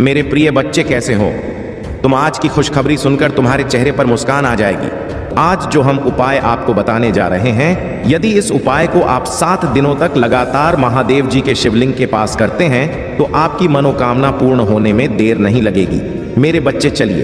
मेरे प्रिय बच्चे कैसे हो तुम? आज की खुशखबरी सुनकर तुम्हारे चेहरे पर मुस्कान आ जाएगी। आज जो हम उपाय आपको बताने जा रहे हैं, यदि इस उपाय को आप 7 दिनों तक लगातार महादेव जी के शिवलिंग के पास करते हैं तो आपकी मनोकामना पूर्ण होने में देर नहीं लगेगी। मेरे बच्चे चलिए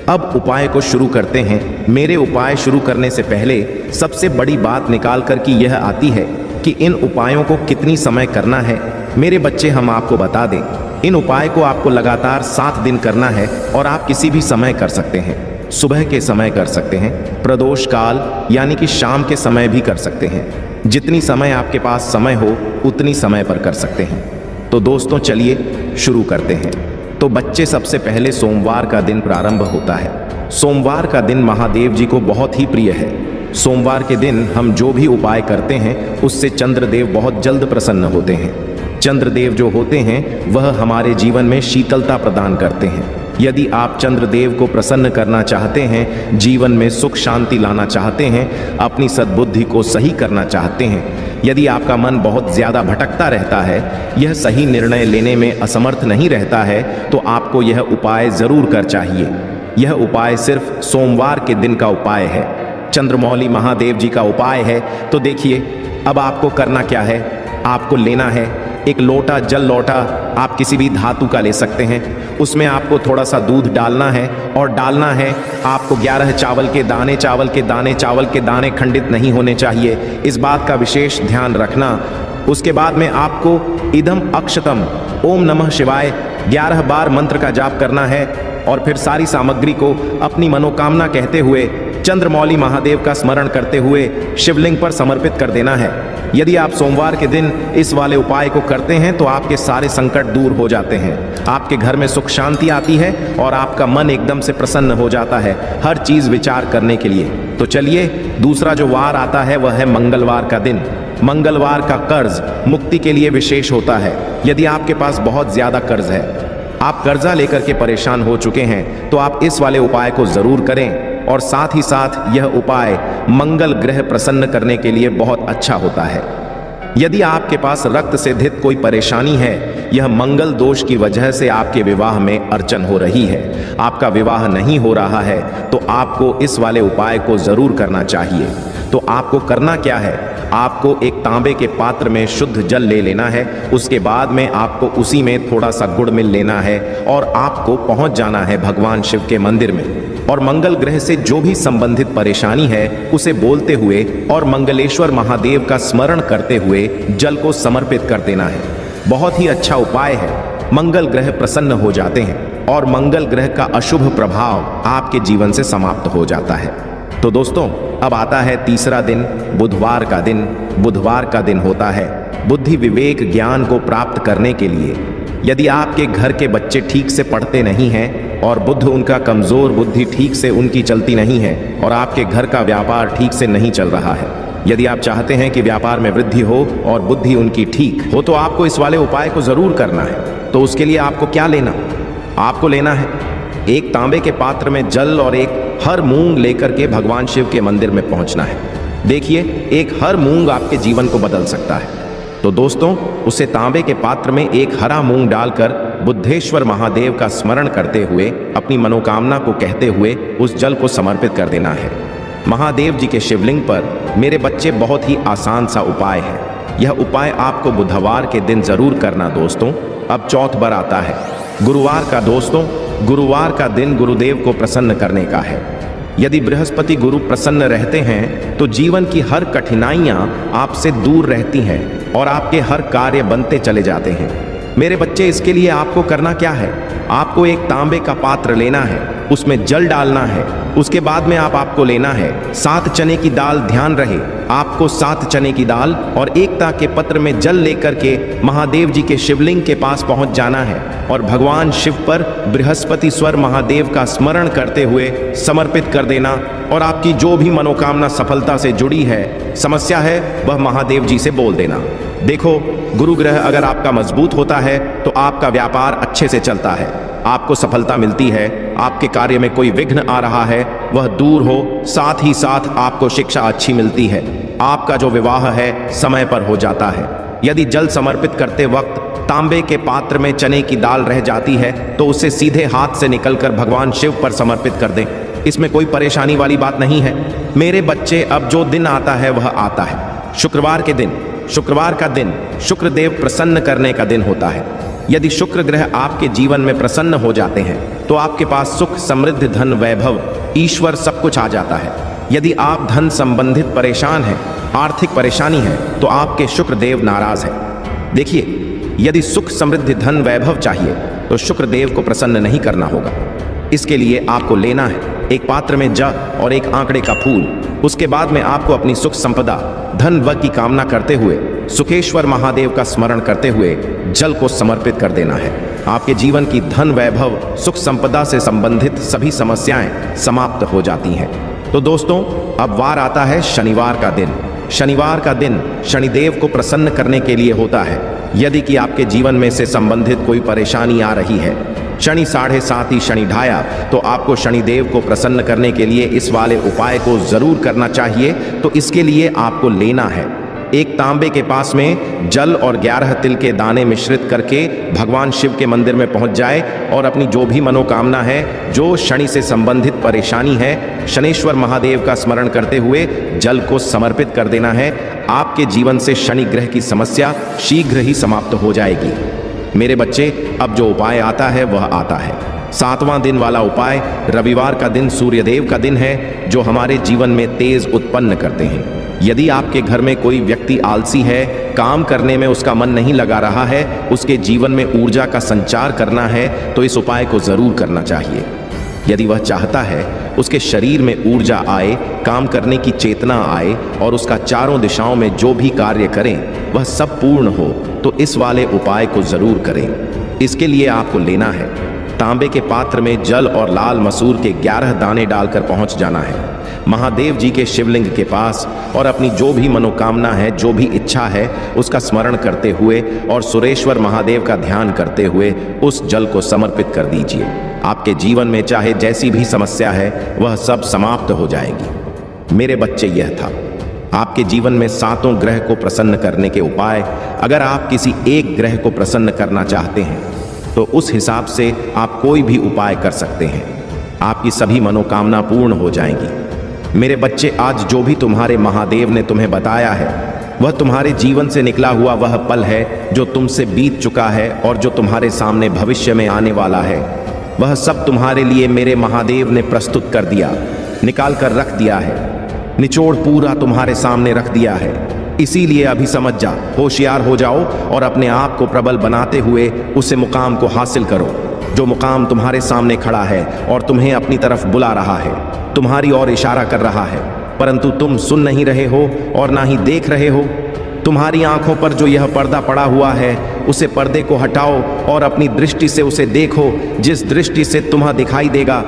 अब उपाय को शुरू करते हैं। मेरे उपाय शुरू करने से पहले सबसे बड़ी बात निकाल कर की यह आती है कि इन उपायों को कितनी समय करना है। मेरे बच्चे हम आपको बता दें, इन उपाय को आपको लगातार 7 दिन करना है और आप किसी भी समय कर सकते हैं। सुबह के समय कर सकते हैं, प्रदोष काल यानी कि शाम के समय भी कर सकते हैं। जितनी समय आपके पास समय हो उतनी समय पर कर सकते हैं। तो दोस्तों चलिए शुरू करते हैं। तो बच्चे सबसे पहले सोमवार का दिन प्रारंभ होता है। सोमवार का दिन महादेव जी को बहुत ही प्रिय है। सोमवार के दिन हम जो भी उपाय करते हैं उससे चंद्रदेव बहुत जल्द प्रसन्न होते हैं। चंद्रदेव जो होते हैं वह हमारे जीवन में शीतलता प्रदान करते हैं। यदि आप चंद्रदेव को प्रसन्न करना चाहते हैं, जीवन में सुख शांति लाना चाहते हैं, अपनी सद्बुद्धि को सही करना चाहते हैं, यदि आपका मन बहुत ज़्यादा भटकता रहता है, यह सही निर्णय लेने में असमर्थ नहीं रहता है, तो आपको यह उपाय ज़रूर कर चाहिए। यह उपाय सिर्फ सोमवार के दिन का उपाय है, चंद्रमौली महादेव जी का उपाय है। तो देखिए अब आपको करना क्या है। आपको लेना है एक लोटा, जल लोटा आप किसी भी धातु का ले सकते हैं। उसमें आपको थोड़ा सा दूध डालना है और डालना है आपको 11 चावल के दाने। चावल के दाने खंडित नहीं होने चाहिए, इस बात का विशेष ध्यान रखना। उसके बाद में आपको इदम अक्षतम ओम नमः शिवाय 11 बार मंत्र का जाप करना है और फिर सारी सामग्री को अपनी मनोकामना कहते हुए चंद्रमौली महादेव का स्मरण करते हुए शिवलिंग पर समर्पित कर देना है। यदि आप सोमवार के दिन इस वाले उपाय को करते हैं तो आपके सारे संकट दूर हो जाते हैं, आपके घर में सुख शांति आती है और आपका मन एकदम से प्रसन्न हो जाता है हर चीज़ विचार करने के लिए। तो चलिए दूसरा जो वार आता है वह है मंगलवार का दिन। मंगलवार का कर्ज मुक्ति के लिए विशेष होता है। यदि आपके पास बहुत ज़्यादा कर्ज है, आप कर्जा लेकर के परेशान हो चुके हैं, तो आप इस वाले उपाय को ज़रूर करें। और साथ ही साथ यह उपाय मंगल ग्रह प्रसन्न करने के लिए बहुत अच्छा होता है। यदि आपके पास रक्त से धित कोई परेशानी है, यह मंगल दोष की वजह से आपके विवाह में अड़चन हो रही है, आपका विवाह नहीं हो रहा है, तो आपको इस वाले उपाय को ज़रूर करना चाहिए। तो आपको करना क्या है, आपको एक तांबे के पात्र में शुद्ध जल ले लेना है। उसके बाद में आपको उसी में थोड़ा सा गुड़ मिल लेना है और आपको पहुंच जाना है भगवान शिव के मंदिर में और मंगल ग्रह से जो भी संबंधित परेशानी है उसे बोलते हुए और मंगलेश्वर महादेव का स्मरण करते हुए जल को समर्पित कर देना है। बहुत ही अच्छा उपाय है। मंगल ग्रह प्रसन्न हो जाते हैं और मंगल ग्रह का अशुभ प्रभाव आपके जीवन से समाप्त हो जाता है। तो दोस्तों अब आता है तीसरा दिन, बुधवार का दिन। बुधवार का दिन होता है बुद्धि विवेक ज्ञान को प्राप्त करने के लिए। यदि आपके घर के बच्चे ठीक से पढ़ते नहीं हैं और बुद्ध उनका कमज़ोर, बुद्धि ठीक से उनकी चलती नहीं है और आपके घर का व्यापार ठीक से नहीं चल रहा है, यदि आप चाहते हैं कि व्यापार में वृद्धि हो और बुद्धि उनकी ठीक हो, तो आपको इस वाले उपाय को ज़रूर करना है। तो उसके लिए आपको क्या लेना, आपको लेना है एक तांबे के पात्र में जल और एक हर मूंग लेकर के भगवान शिव के मंदिर में पहुंचना है। देखिए एक हर मूंग आपके जीवन को बदल सकता है। तो दोस्तों उसे तांबे के पात्र में एक हरा मूंग डालकर बुद्धेश्वर महादेव का स्मरण करते हुए अपनी मनोकामना को कहते हुए उस जल को समर्पित कर देना है महादेव जी के शिवलिंग पर। मेरे बच्चे बहुत ही आसान सा उपाय है। यह उपाय आपको बुधवार के दिन जरूर करना दोस्तों। अब चौथ बार आता है गुरुवार का। दोस्तों गुरुवार का दिन गुरुदेव को प्रसन्न करने का है। यदि बृहस्पति गुरु प्रसन्न रहते हैं तो जीवन की हर कठिनाइयां आपसे दूर रहती हैं और आपके हर कार्य बनते चले जाते हैं। मेरे बच्चे इसके लिए आपको करना क्या है, आपको एक तांबे का पात्र लेना है, उसमें जल डालना है। उसके बाद में आपको लेना है 7 चने की दाल। ध्यान रहे आपको 7 चने की दाल और एकता के पत्र में जल लेकर के महादेव जी के शिवलिंग के पास पहुंच जाना है और भगवान शिव पर बृहस्पति स्वर महादेव का स्मरण करते हुए समर्पित कर देना। और आपकी जो भी मनोकामना सफलता से जुड़ी है, समस्या है, वह महादेव जी से बोल देना। देखो गुरु ग्रह अगर आपका मजबूत होता है तो आपका व्यापार अच्छे से चलता है, आपको सफलता मिलती है, आपके कार्य में कोई विघ्न आ रहा है वह दूर हो, साथ ही साथ आपको शिक्षा अच्छी मिलती है, आपका जो विवाह है समय पर हो जाता है। यदि जल समर्पित करते वक्त तांबे के पात्र में चने की दाल रह जाती है तो उसे सीधे हाथ से निकलकर भगवान शिव पर समर्पित कर दें। इसमें कोई परेशानी वाली बात नहीं है। मेरे बच्चे, अब जो दिन आता है वह आता है। शुक्रवार के दिन, शुक्रवार का दिन शुक्रदेव प्रसन्न करने का दिन होता है। यदि शुक्र ग्रह आपके जीवन में प्रसन्न हो जाते हैं तो आपके पास सुख, समृद्धि, धन, वैभव, ईश्वर सब कुछ आ जाता है। यदि आप धन संबंधित परेशान हैं, आर्थिक परेशानी है, तो आपके शुक्रदेव नाराज है। देखिए, यदि सुख, समृद्धि, धन, वैभव चाहिए तो शुक्रदेव को प्रसन्न नहीं करना होगा। इसके लिए आपको लेना है एक पात्र में ज और एक आंकड़े का फूल। उसके बाद में आपको अपनी सुख संपदा, धन व की कामना करते हुए सुखेश्वर महादेव का स्मरण करते हुए जल को समर्पित कर देना है। आपके जीवन की धन, वैभव, सुख संपदा से संबंधित सभी समस्याएं समाप्त हो जाती हैं। तो दोस्तों, अब वार आता है शनिवार का दिन। शनिवार का दिन शनिदेव को प्रसन्न करने के लिए होता है। यदि कि आपके जीवन में से संबंधित कोई परेशानी आ रही है, शनि 7:30 ही शनि ढाया, तो आपको शनिदेव को प्रसन्न करने के लिए इस वाले उपाय को जरूर करना चाहिए। तो इसके लिए आपको लेना है एक तांबे के पास में जल और 11 तिल के दाने मिश्रित करके भगवान शिव के मंदिर में पहुंच जाए और अपनी जो भी मनोकामना है, जो शनि से संबंधित परेशानी है, शनेश्वर महादेव का स्मरण करते हुए जल को समर्पित कर देना है। आपके जीवन से शनि ग्रह की समस्या शीघ्र ही समाप्त हो जाएगी। मेरे बच्चे, अब जो उपाय आता है वह आता है। 7वां दिन वाला उपाय रविवार का दिन सूर्यदेव का दिन है, जो हमारे जीवन में तेज उत्पन्न करते हैं। यदि आपके घर में कोई व्यक्ति आलसी है, काम करने में उसका मन नहीं लगा रहा है, उसके जीवन में ऊर्जा का संचार करना है, तो इस उपाय को जरूर करना चाहिए। यदि वह चाहता है उसके शरीर में ऊर्जा आए, काम करने की चेतना आए और उसका चारों दिशाओं में जो भी कार्य करें वह सब पूर्ण हो, तो इस वाले उपाय को जरूर करें। इसके लिए आपको लेना है तांबे के पात्र में जल और लाल मसूर के 11 दाने डालकर पहुंच जाना है महादेव जी के शिवलिंग के पास और अपनी जो भी मनोकामना है, जो भी इच्छा है, उसका स्मरण करते हुए और सुरेश्वर महादेव का ध्यान करते हुए उस जल को समर्पित कर दीजिए। आपके जीवन में चाहे जैसी भी समस्या है वह सब समाप्त हो जाएगी। मेरे बच्चे, यह था आपके जीवन में 7 ग्रह को प्रसन्न करने के उपाय। अगर आप किसी एक ग्रह को प्रसन्न करना चाहते हैं तो उस हिसाब से आप कोई भी उपाय कर सकते हैं। आपकी सभी मनोकामना पूर्ण हो जाएंगी। मेरे बच्चे, आज जो भी तुम्हारे महादेव ने तुम्हें बताया है वह तुम्हारे जीवन से निकला हुआ वह पल है जो तुमसे बीत चुका है और जो तुम्हारे सामने भविष्य में आने वाला है। वह सब तुम्हारे लिए मेरे महादेव ने प्रस्तुत कर दिया, निकाल कर रख दिया है, निचोड़ पूरा तुम्हारे सामने रख दिया है। इसीलिए अभी समझ जा, होशियार हो जाओ और अपने आप को प्रबल बनाते हुए उस मुकाम को हासिल करो जो मुकाम तुम्हारे सामने खड़ा है और तुम्हें अपनी तरफ बुला रहा है, तुम्हारी ओर इशारा कर रहा है, परंतु तुम सुन नहीं रहे हो और ना ही देख रहे हो। तुम्हारी आंखों पर जो यह पर्दा पड़ा हुआ है उसे पर्दे को हटाओ और अपनी दृष्टि से उसे देखो, जिस दृष्टि से तुम्हें दिखाई देगा।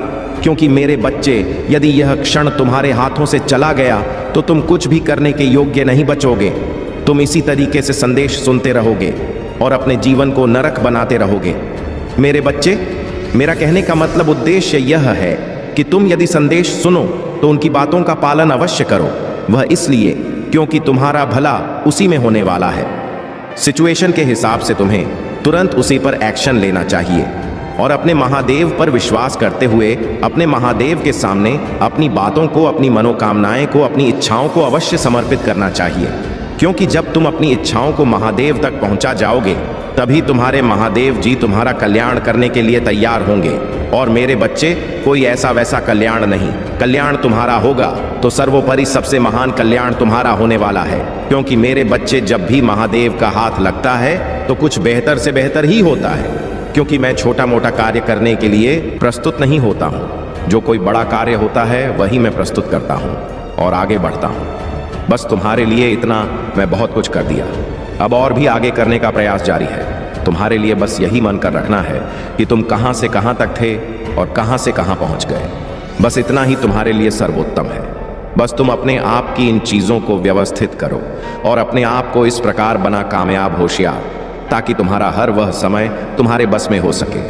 क्योंकि मेरे बच्चे, यदि यह क्षण तुम्हारे हाथों से चला गया तो तुम कुछ भी करने के योग्य नहीं बचोगे। तुम इसी तरीके से संदेश सुनते रहोगे और अपने जीवन को नरक बनाते रहोगे। मेरे बच्चे, मेरा कहने का मतलब उद्देश्य यह है कि तुम यदि संदेश सुनो तो उनकी बातों का पालन अवश्य करो। वह इसलिए क्योंकि तुम्हारा भला उसी में होने वाला है। सिचुएशन के हिसाब से तुम्हें तुरंत उसी पर एक्शन लेना चाहिए और अपने महादेव पर विश्वास करते हुए अपने महादेव के सामने अपनी बातों को, अपनी मनोकामनाएं को, अपनी इच्छाओं को अवश्य समर्पित करना चाहिए। क्योंकि जब तुम अपनी इच्छाओं को महादेव तक पहुंचा जाओगे तभी तुम्हारे महादेव जी तुम्हारा कल्याण करने के लिए तैयार होंगे। और मेरे बच्चे, कोई ऐसा वैसा कल्याण नहीं, कल्याण तुम्हारा होगा तो सर्वोपरि सबसे महान कल्याण तुम्हारा होने वाला है। क्योंकि मेरे बच्चे, जब भी महादेव का हाथ लगता है तो कुछ बेहतर से बेहतर ही होता है। क्योंकि मैं छोटा मोटा कार्य करने के लिए प्रस्तुत नहीं होता हूँ, जो कोई बड़ा कार्य होता है वही मैं प्रस्तुत करता हूँ और आगे बढ़ता हूँ। बस तुम्हारे लिए इतना मैं बहुत कुछ कर दिया, अब और भी आगे करने का प्रयास जारी है। तुम्हारे लिए बस यही मन कर रखना है कि तुम कहाँ से कहाँ तक थे और कहाँ से कहाँ पहुँच गए। बस इतना ही तुम्हारे लिए सर्वोत्तम है। बस तुम अपने आप की इन चीज़ों को व्यवस्थित करो और अपने आप को इस प्रकार बना कामयाब, होशियार, ताकि तुम्हारा हर वह समय तुम्हारे बस में हो सके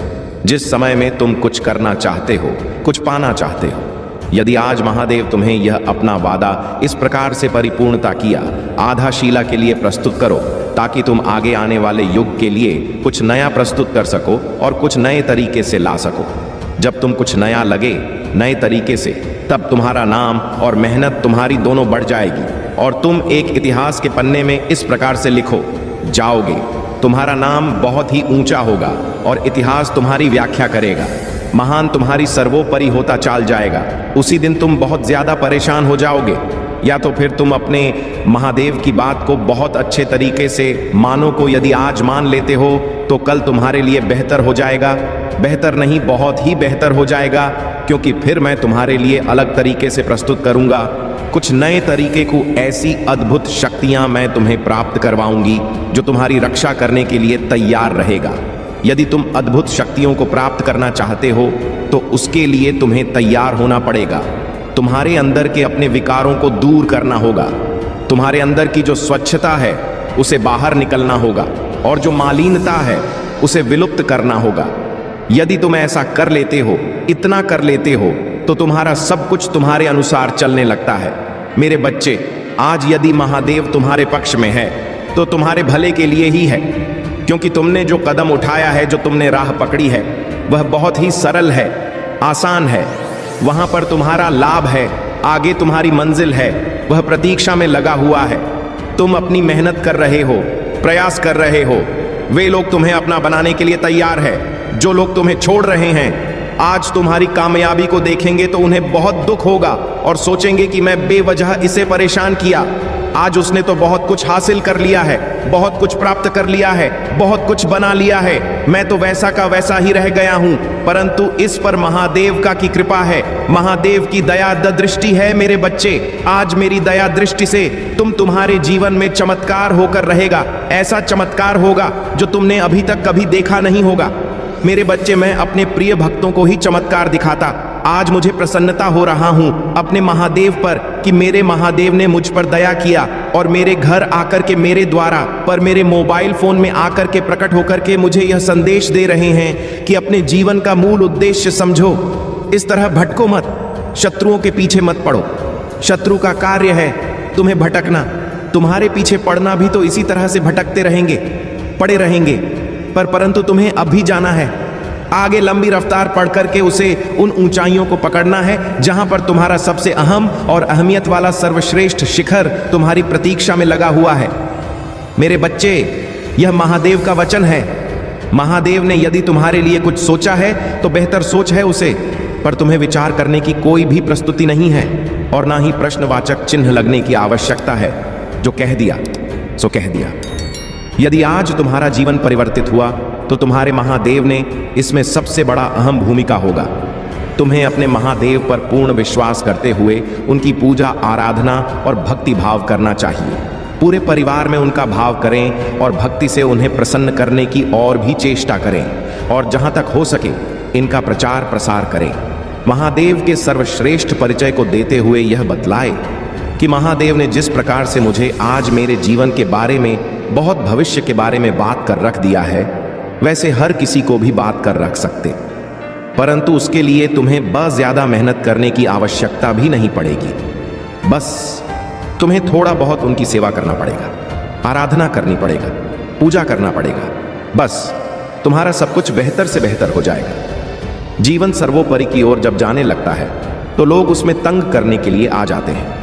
जिस समय में तुम कुछ करना चाहते हो, कुछ पाना चाहते हो। यदि आज महादेव तुम्हें यह अपना वादा इस प्रकार से परिपूर्णता किया, आधा शीला के लिए प्रस्तुत करो ताकि तुम आगे आने वाले युग के लिए कुछ नया प्रस्तुत कर सको और कुछ नए तरीके से ला सको। जब तुम कुछ नया लगे नए तरीके से, तब तुम्हारा नाम और मेहनत तुम्हारी दोनों बढ़ जाएगी और तुम एक इतिहास के पन्ने में इस प्रकार से लिखो जाओगे। तुम्हारा नाम बहुत ही ऊंचा होगा और इतिहास तुम्हारी व्याख्या करेगा। महान तुम्हारी सर्वोपरि होता चाल जाएगा। उसी दिन तुम बहुत ज्यादा परेशान हो जाओगे, या तो फिर तुम अपने महादेव की बात को बहुत अच्छे तरीके से मानो को यदि आज मान लेते हो तो कल तुम्हारे लिए बेहतर हो जाएगा। बेहतर नहीं, बहुत ही बेहतर हो जाएगा, क्योंकि फिर मैं तुम्हारे लिए अलग तरीके से प्रस्तुत करूंगा। कुछ नए तरीके को ऐसी अद्भुत शक्तियां मैं तुम्हें प्राप्त करवाऊंगी जो तुम्हारी रक्षा करने के लिए तैयार रहेगा। यदि तुम अद्भुत शक्तियों को प्राप्त करना चाहते हो तो उसके लिए तुम्हें तैयार होना पड़ेगा। तुम्हारे अंदर के अपने विकारों को दूर करना होगा। तुम्हारे अंदर की जो स्वच्छता है उसे बाहर निकलना होगा और जो मालिनता है उसे विलुप्त करना होगा। यदि तुम ऐसा कर लेते हो, इतना कर लेते हो, तो तुम्हारा सब कुछ तुम्हारे अनुसार चलने लगता है। मेरे बच्चे, आज यदि महादेव तुम्हारे पक्ष में है तो तुम्हारे भले के लिए ही है, क्योंकि तुमने जो कदम उठाया है, जो तुमने राह पकड़ी है, वह बहुत ही सरल है, आसान है। वहां पर तुम्हारा लाभ है, आगे तुम्हारी मंजिल है, वह प्रतीक्षा में लगा हुआ है। तुम अपनी मेहनत कर रहे हो, प्रयास कर रहे हो, वे लोग तुम्हें अपना बनाने के लिए तैयार है। जो लोग तुम्हें छोड़ रहे हैं, आज तुम्हारी कामयाबी को देखेंगे तो उन्हें बहुत दुख होगा और सोचेंगे कि मैं बेवजह इसे परेशान किया। आज उसने तो बहुत कुछ हासिल कर लिया है, बहुत कुछ प्राप्त कर लिया है, बहुत कुछ बना लिया है, मैं तो वैसा का वैसा ही रह गया हूं। परंतु इस पर महादेव का की कृपा है, महादेव की दया दृष्टि है। मेरे बच्चे, आज मेरी दया दृष्टि से तुम्हारे जीवन में चमत्कार होकर रहेगा। ऐसा चमत्कार होगा जो तुमने अभी तक कभी देखा नहीं होगा। मेरे बच्चे, मैं अपने प्रिय भक्तों को ही चमत्कार दिखाता। आज मुझे प्रसन्नता हो रहा हूं अपने महादेव पर कि मेरे महादेव ने मुझ पर दया किया और मेरे घर आकर के, मेरे द्वारा पर मेरे मोबाइल फोन में आकर के प्रकट होकर के मुझे यह संदेश दे रहे हैं कि अपने जीवन का मूल उद्देश्य समझो। इस तरह भटको मत, शत्रुओं के पीछे मत पड़ो। शत्रु का कार्य है तुम्हें भटकना। तुम्हारे पीछे पड़ना भी तो इसी तरह से भटकते रहेंगे, पड़े रहेंगे। परंतु तुम्हें अब भी जाना है आगे, लंबी रफ्तार पढ़ करके उसे उन ऊंचाइयों को पकड़ना है जहां पर तुम्हारा सबसे अहम और अहमियत वाला सर्वश्रेष्ठ शिखर तुम्हारी प्रतीक्षा में लगा हुआ है। मेरे बच्चे, यह महादेव का वचन है। महादेव ने यदि तुम्हारे लिए कुछ सोचा है तो बेहतर सोच है उसे, पर तुम्हें विचार करने की कोई भी प्रस्तुति नहीं है और ना ही प्रश्नवाचक चिन्ह लगने की आवश्यकता है। जो कह दिया सो कह दिया। यदि आज तुम्हारा जीवन परिवर्तित हुआ तो तुम्हारे महादेव ने इसमें सबसे बड़ा अहम भूमिका होगा। तुम्हें अपने महादेव पर पूर्ण विश्वास करते हुए उनकी पूजा, आराधना और भक्ति भाव करना चाहिए। पूरे परिवार में उनका भाव करें और भक्ति से उन्हें प्रसन्न करने की और भी चेष्टा करें और जहां तक हो सके इनका प्रचार प्रसार करें। महादेव के सर्वश्रेष्ठ परिचय को देते हुए यह बतलाए कि महादेव ने जिस प्रकार से मुझे आज मेरे जीवन के बारे में, बहुत भविष्य के बारे में बात कर रख दिया है, वैसे हर किसी को भी बात कर रख सकते, परंतु उसके लिए तुम्हें बहुत ज्यादा मेहनत करने की आवश्यकता भी नहीं पड़ेगी। बस तुम्हें थोड़ा बहुत उनकी सेवा करना पड़ेगा, आराधना करनी पड़ेगा, पूजा करना पड़ेगा। बस तुम्हारा सब कुछ बेहतर से बेहतर हो जाएगा। जीवन सर्वोपरि की ओर जब जाने लगता है तो लोग उसमें तंग करने के लिए आ जाते हैं।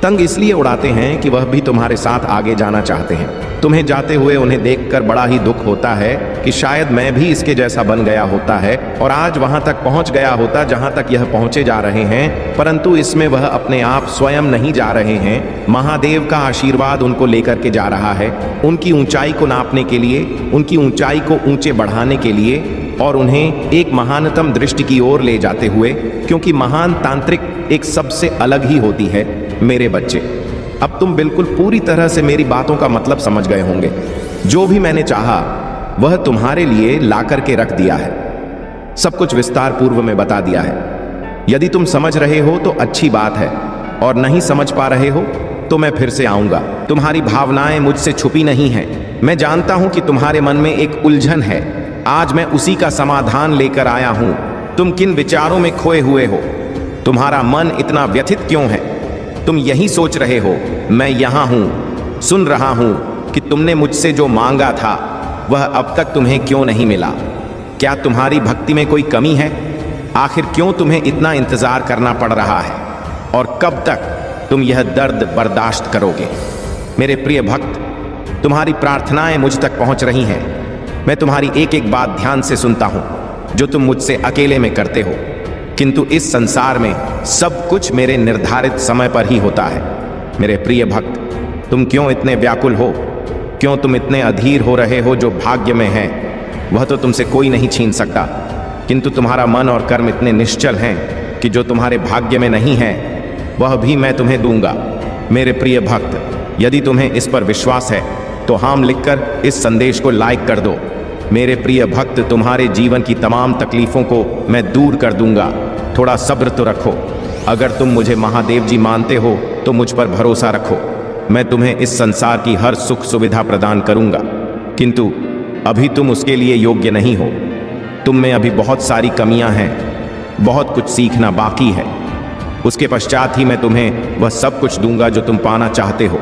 तंग इसलिए उड़ाते हैं कि वह भी तुम्हारे साथ आगे जाना चाहते हैं। तुम्हें जाते हुए उन्हें देखकर बड़ा ही दुख होता है कि शायद मैं भी इसके जैसा बन गया होता है और आज वहां तक पहुंच गया होता जहां तक यह पहुंचे जा रहे हैं, परंतु इसमें वह अपने आप स्वयं नहीं जा रहे हैं। महादेव का आशीर्वाद उनको लेकर के जा रहा है, उनकी ऊंचाई को नापने के लिए, उनकी ऊंचाई को ऊंचे बढ़ाने के लिए और उन्हें एक महानतम दृष्टि की ओर ले जाते हुए, क्योंकि महान तांत्रिक एक सबसे अलग ही होती है। मेरे बच्चे, अब तुम बिल्कुल पूरी तरह से मेरी बातों का मतलब समझ गए होंगे। जो भी मैंने चाहा वह तुम्हारे लिए ला करके रख दिया है, सब कुछ विस्तार पूर्व में बता दिया है। यदि तुम समझ रहे हो तो अच्छी बात है, और नहीं समझ पा रहे हो तो मैं फिर से आऊंगा। तुम्हारी भावनाएं मुझसे छुपी नहीं हैं। मैं जानता हूं कि तुम्हारे मन में एक उलझन है, आज मैं उसी का समाधान लेकर आया हूं। तुम किन विचारों में खोए हुए हो? तुम्हारा मन इतना व्यथित क्यों है? तुम यही सोच रहे हो मैं यहां हूं, सुन रहा हूं कि तुमने मुझसे जो मांगा था वह अब तक तुम्हें क्यों नहीं मिला। क्या तुम्हारी भक्ति में कोई कमी है? आखिर क्यों तुम्हें इतना इंतजार करना पड़ रहा है और कब तक तुम यह दर्द बर्दाश्त करोगे? मेरे प्रिय भक्त, तुम्हारी प्रार्थनाएं मुझ तक पहुंच रही हैं। मैं तुम्हारी एक एक बात ध्यान से सुनता हूं जो तुम मुझसे अकेले में करते हो, किंतु इस संसार में सब कुछ मेरे निर्धारित समय पर ही होता है। मेरे प्रिय भक्त, तुम क्यों इतने व्याकुल हो? क्यों तुम इतने अधीर हो रहे हो? जो भाग्य में है वह तो तुमसे कोई नहीं छीन सकता, किंतु तुम्हारा मन और कर्म इतने निश्चल हैं कि जो तुम्हारे भाग्य में नहीं है वह भी मैं तुम्हें दूंगा। मेरे प्रिय भक्त, यदि तुम्हें इस पर विश्वास है तो हाम लिखकर इस संदेश को लाइक कर दो। मेरे प्रिय भक्त, तुम्हारे जीवन की तमाम तकलीफों को मैं दूर कर दूंगा। थोड़ा सब्र तो रखो। अगर तुम मुझे महादेव जी मानते हो तो मुझ पर भरोसा रखो। मैं तुम्हें इस संसार की हर सुख सुविधा प्रदान करूंगा, किंतु अभी तुम उसके लिए योग्य नहीं हो। तुम में अभी बहुत सारी कमियां हैं, बहुत कुछ सीखना बाकी है। उसके पश्चात ही मैं तुम्हें वह सब कुछ दूंगा जो तुम पाना चाहते हो।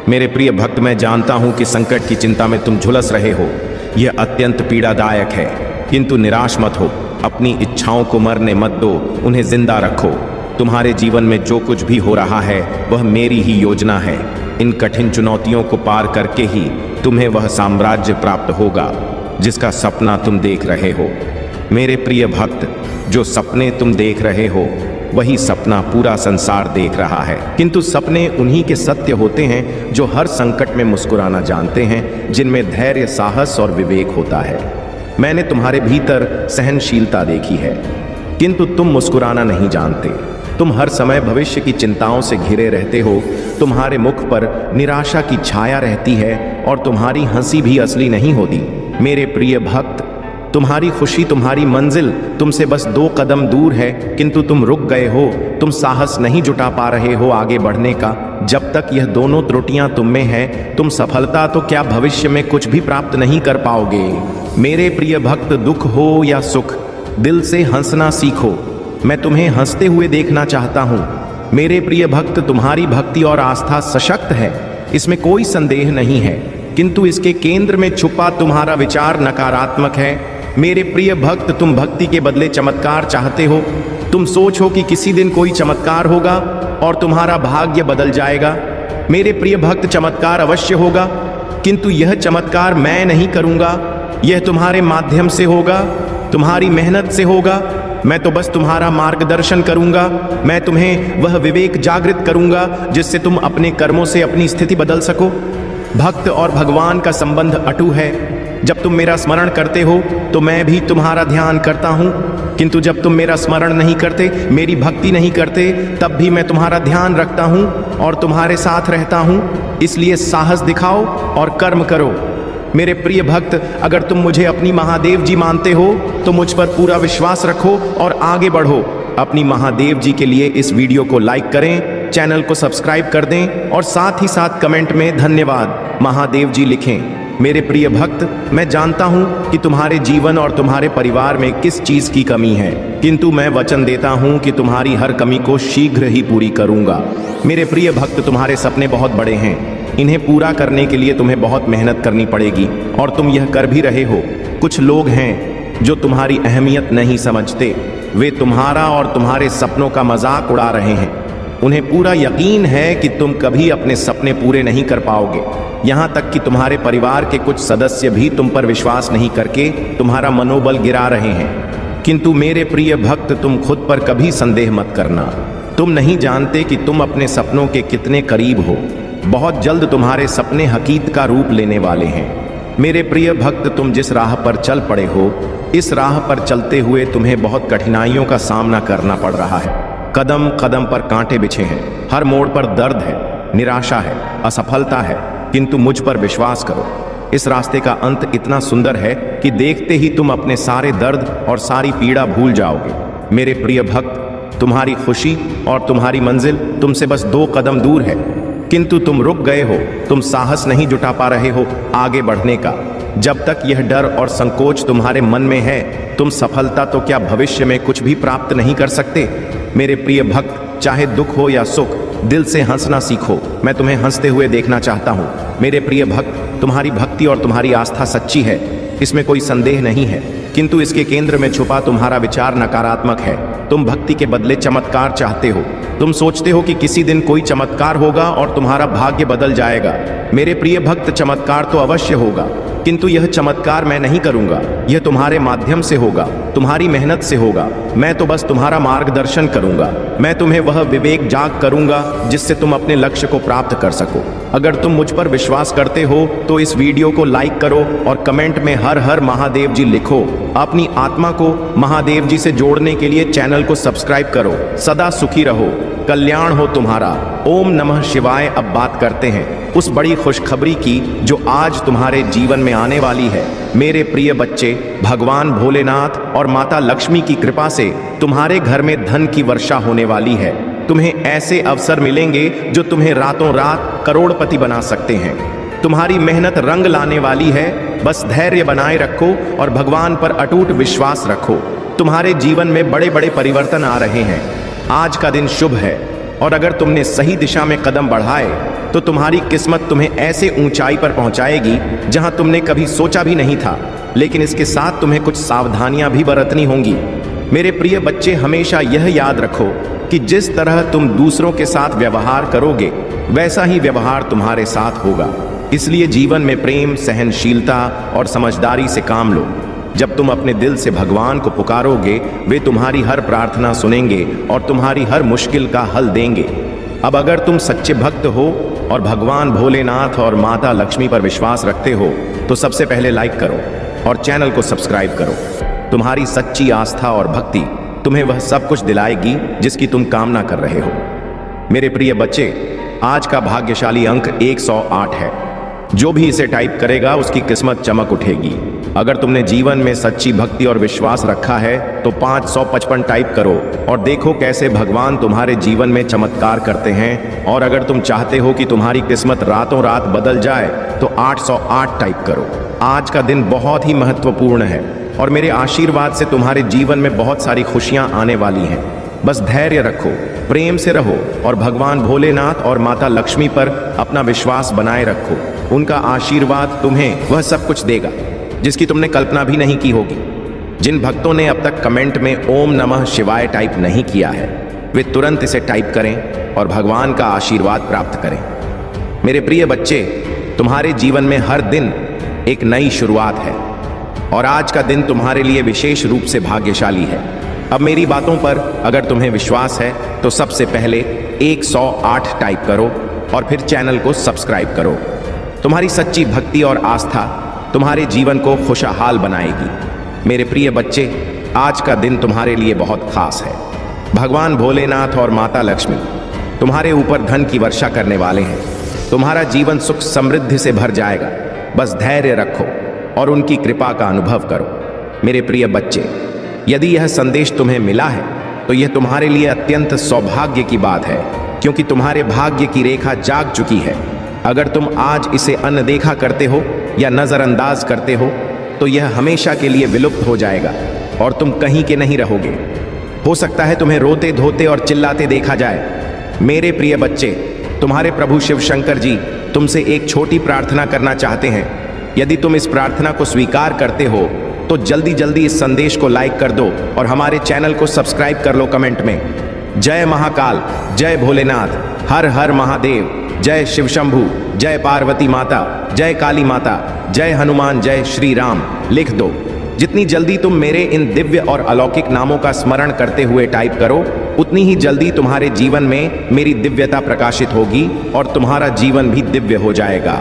मेरे प्रिय भक्त, मैं जानता हूं कि संकट की चिंता में तुम झुलस रहे हो। यह अत्यंत पीड़ादायक है, किंतु निराश मत हो। अपनी इच्छाओं को मरने मत दो, उन्हें जिंदा रखो। तुम्हारे जीवन में जो कुछ भी हो रहा है वह मेरी ही योजना है। इन कठिन चुनौतियों को पार करके ही तुम्हें वह साम्राज्य प्राप्त होगा जिसका सपना तुम देख रहे हो। मेरे प्रिय भक्त, जो सपने तुम देख रहे हो वही सपना पूरा संसार देख रहा है, किंतु सपने उन्हीं के सत्य होते हैं जो हर संकट में मुस्कुराना जानते हैं, जिनमें धैर्य, साहस और विवेक होता है। मैंने तुम्हारे भीतर सहनशीलता देखी है, किंतु तुम मुस्कुराना नहीं जानते। तुम हर समय भविष्य की चिंताओं से घिरे रहते हो। तुम्हारे मुख पर निराशा की छाया रहती है और तुम्हारी हंसी भी असली नहीं होती। मेरे प्रिय भक्त, तुम्हारी खुशी, तुम्हारी मंजिल तुमसे बस 2 कदम दूर है, किंतु तुम रुक गए हो। तुम साहस नहीं जुटा पा रहे हो आगे बढ़ने का। जब तक यह दोनों त्रुटियां तुम में हैं, तुम सफलता तो क्या भविष्य में कुछ भी प्राप्त नहीं कर पाओगे। मेरे प्रिय भक्त, दुख हो या सुख, दिल से हंसना सीखो। मैं तुम्हें हंसते हुए देखना चाहता हूँ। मेरे प्रिय भक्त, तुम्हारी भक्ति और आस्था सशक्त है, इसमें कोई संदेह नहीं है, किंतु इसके केंद्र में छुपा तुम्हारा विचार नकारात्मक है। मेरे प्रिय भक्त, तुम भक्ति के बदले चमत्कार चाहते हो। तुम सोचो कि किसी दिन कोई चमत्कार होगा और तुम्हारा भाग्य बदल जाएगा। मेरे प्रिय भक्त, चमत्कार अवश्य होगा, किंतु यह चमत्कार मैं नहीं करूंगा। यह तुम्हारे माध्यम से होगा, तुम्हारी मेहनत से होगा। मैं तो बस तुम्हारा मार्गदर्शन करूंगा। मैं तुम्हें वह विवेक जागृत करूंगा जिससे तुम अपने कर्मों से अपनी स्थिति बदल सको। भक्त और भगवान का संबंध अटूट है। जब तुम मेरा स्मरण करते हो तो मैं भी तुम्हारा ध्यान करता हूँ, किंतु जब तुम मेरा स्मरण नहीं करते, मेरी भक्ति नहीं करते, तब भी मैं तुम्हारा ध्यान रखता हूँ और तुम्हारे साथ रहता हूँ। इसलिए साहस दिखाओ और कर्म करो। मेरे प्रिय भक्त, अगर तुम मुझे अपनी महादेव जी मानते हो तो मुझ पर पूरा विश्वास रखो और आगे बढ़ो। अपनी महादेव जी के लिए इस वीडियो को लाइक करें, चैनल को सब्सक्राइब कर दें और साथ ही साथ कमेंट में धन्यवाद महादेव जी लिखें। मेरे प्रिय भक्त, मैं जानता हूं कि तुम्हारे जीवन और तुम्हारे परिवार में किस चीज की कमी है, किंतु मैं वचन देता हूं कि तुम्हारी हर कमी को शीघ्र ही पूरी करूंगा। मेरे प्रिय भक्त, तुम्हारे सपने बहुत बड़े हैं। इन्हें पूरा करने के लिए तुम्हें बहुत मेहनत करनी पड़ेगी और तुम यह कर भी रहे हो। कुछ लोग हैं जो तुम्हारी अहमियत नहीं समझते। वे तुम्हारा और तुम्हारे सपनों का मजाक उड़ा रहे हैं। उन्हें पूरा यकीन है कि तुम कभी अपने सपने पूरे नहीं कर पाओगे। यहाँ तक कि तुम्हारे परिवार के कुछ सदस्य भी तुम पर विश्वास नहीं करके तुम्हारा मनोबल गिरा रहे हैं। किंतु मेरे प्रिय भक्त, तुम खुद पर कभी संदेह मत करना। तुम नहीं जानते कि तुम अपने सपनों के कितने करीब हो। बहुत जल्द तुम्हारे सपने हकीकत का रूप लेने वाले हैं। मेरे प्रिय भक्त, तुम जिस राह पर चल पड़े हो, इस राह पर चलते हुए तुम्हें बहुत कठिनाइयों का सामना करना पड़ रहा है। कदम कदम पर कांटे बिछे हैं, हर मोड़ पर दर्द है, निराशा है, असफलता है, किंतु मुझ पर विश्वास करो। इस रास्ते का अंत इतना सुंदर है कि देखते ही तुम अपने सारे दर्द और सारी पीड़ा भूल जाओगे। मेरे प्रिय भक्त, तुम्हारी खुशी और तुम्हारी मंजिल तुमसे बस 2 कदम दूर है, किंतु तुम रुक गए हो। तुम साहस नहीं जुटा पा रहे हो आगे बढ़ने का। जब तक यह डर और संकोच तुम्हारे मन में है, तुम सफलता तो क्या भविष्य में कुछ भी प्राप्त नहीं कर सकते। मेरे प्रिय भक्त, चाहे दुख हो या सुख, दिल से हंसना सीखो। मैं तुम्हें हंसते हुए देखना चाहता हूँ। मेरे प्रिय भक्त, तुम्हारी भक्ति और तुम्हारी आस्था सच्ची है, इसमें कोई संदेह नहीं है, किंतु इसके केंद्र में छुपा तुम्हारा विचार नकारात्मक है। तुम भक्ति के बदले चमत्कार चाहते हो। तुम सोचते हो कि किसी दिन कोई चमत्कार होगा और तुम्हारा भाग्य बदल जाएगा। मेरे प्रिय भक्त, चमत्कार तो अवश्य होगा, किंतु यह चमत्कार मैं नहीं करूंगा। यह तुम्हारे माध्यम से होगा, तुम्हारी मेहनत से होगा। मैं तो बस तुम्हारा मार्गदर्शन करूंगा। मैं तुम्हें वह विवेक जाग करूंगा जिससे तुम अपने लक्ष्य को प्राप्त कर सको। अगर तुम मुझ पर विश्वास करते हो तो इस वीडियो को लाइक करो और कमेंट में हर हर महादेव जी लिखो। अपनी आत्मा को महादेव जी से जोड़ने के लिए चैनल को सब्सक्राइब करो। सदा सुखी रहो, कल्याण हो तुम्हारा। ओम नमः शिवाय। अब बात करते हैं उस बड़ी खुशखबरी की जो आज तुम्हारे जीवन में आने वाली है। मेरे प्रिय बच्चे, भगवान भोलेनाथ और माता लक्ष्मी की कृपा से तुम्हारे घर में धन की वर्षा होने वाली है। तुम्हें ऐसे अवसर मिलेंगे जो तुम्हें रातों रात करोड़पति बना सकते हैं। तुम्हारी मेहनत रंग लाने वाली है। बस धैर्य बनाए रखो और भगवान पर अटूट विश्वास रखो। तुम्हारे जीवन में बड़े बड़े परिवर्तन आ रहे हैं। आज का दिन शुभ है और अगर तुमने सही दिशा में कदम बढ़ाए तो तुम्हारी किस्मत तुम्हें ऐसे ऊंचाई पर पहुंचाएगी जहां तुमने कभी सोचा भी नहीं था। लेकिन इसके साथ तुम्हें कुछ सावधानियां भी बरतनी होंगी। मेरे प्रिय बच्चे, हमेशा यह याद रखो कि जिस तरह तुम दूसरों के साथ व्यवहार करोगे वैसा ही व्यवहार तुम्हारे साथ होगा। इसलिए जीवन में प्रेम, सहनशीलता और समझदारी से काम लो। जब तुम अपने दिल से भगवान को पुकारोगे, वे तुम्हारी हर प्रार्थना सुनेंगे और तुम्हारी हर मुश्किल का हल देंगे। अब अगर तुम सच्चे भक्त हो और भगवान भोलेनाथ और माता लक्ष्मी पर विश्वास रखते हो तो सबसे पहले लाइक करो और चैनल को सब्सक्राइब करो। तुम्हारी सच्ची आस्था और भक्ति तुम्हें वह सब कुछ दिलाएगी जिसकी तुम कामना कर रहे हो। मेरे प्रिय बच्चे, आज का भाग्यशाली अंक 108 है। जो भी इसे टाइप करेगा उसकी किस्मत चमक उठेगी। अगर तुमने जीवन में सच्ची भक्ति और विश्वास रखा है तो 555 टाइप करो और देखो कैसे भगवान तुम्हारे जीवन में चमत्कार करते हैं। और अगर तुम चाहते हो कि तुम्हारी किस्मत रातों रात बदल जाए तो 808 टाइप करो। आज का दिन बहुत ही महत्वपूर्ण है और मेरे आशीर्वाद से तुम्हारे जीवन में बहुत सारी खुशियां आने वाली हैं। बस धैर्य रखो, प्रेम से रहो और भगवान भोलेनाथ और माता लक्ष्मी पर अपना विश्वास बनाए रखो। उनका आशीर्वाद तुम्हें वह सब कुछ देगा जिसकी तुमने कल्पना भी नहीं की होगी। जिन भक्तों ने अब तक कमेंट में ओम नमः शिवाय टाइप नहीं किया है वे तुरंत इसे टाइप करें और भगवान का आशीर्वाद प्राप्त करें। मेरे प्रिय बच्चे, तुम्हारे जीवन में हर दिन एक नई शुरुआत है और आज का दिन तुम्हारे लिए विशेष रूप से भाग्यशाली है। अब मेरी बातों पर अगर तुम्हें विश्वास है तो सबसे पहले 108 टाइप करो और फिर चैनल को सब्सक्राइब करो। तुम्हारी सच्ची भक्ति और आस्था तुम्हारे जीवन को खुशहाल बनाएगी। मेरे प्रिय बच्चे, आज का दिन तुम्हारे लिए बहुत खास है। भगवान भोलेनाथ और माता लक्ष्मी तुम्हारे ऊपर धन की वर्षा करने वाले हैं। तुम्हारा जीवन सुख समृद्धि से भर जाएगा। बस धैर्य रखो और उनकी कृपा का अनुभव करो। मेरे प्रिय बच्चे, यदि यह संदेश तुम्हें मिला है तो यह तुम्हारे लिए अत्यंत सौभाग्य की बात है, क्योंकि तुम्हारे भाग्य की रेखा जाग चुकी है। अगर तुम आज इसे अनदेखा करते हो या नज़रअंदाज करते हो तो यह हमेशा के लिए विलुप्त हो जाएगा और तुम कहीं के नहीं रहोगे। हो सकता है तुम्हें रोते धोते और चिल्लाते देखा जाए। मेरे प्रिय बच्चे, तुम्हारे प्रभु शिव शंकर जी तुमसे एक छोटी प्रार्थना करना चाहते हैं। यदि तुम इस प्रार्थना को स्वीकार करते हो तो जल्दी जल्दी इस संदेश को लाइक कर दो और हमारे चैनल को सब्सक्राइब कर लो कमेंट में। जय महाकाल, जय भोलेनाथ, हर हर महादेव, जय शिव शंभू, जय पार्वती माता, जय काली माता, जय हनुमान, जय श्री राम लिख दो। जितनी जल्दी तुम मेरे इन दिव्य और अलौकिक नामों का स्मरण करते हुए टाइप करो, उतनी ही जल्दी तुम्हारे जीवन में मेरी दिव्यता प्रकाशित होगी और तुम्हारा जीवन भी दिव्य हो जाएगा,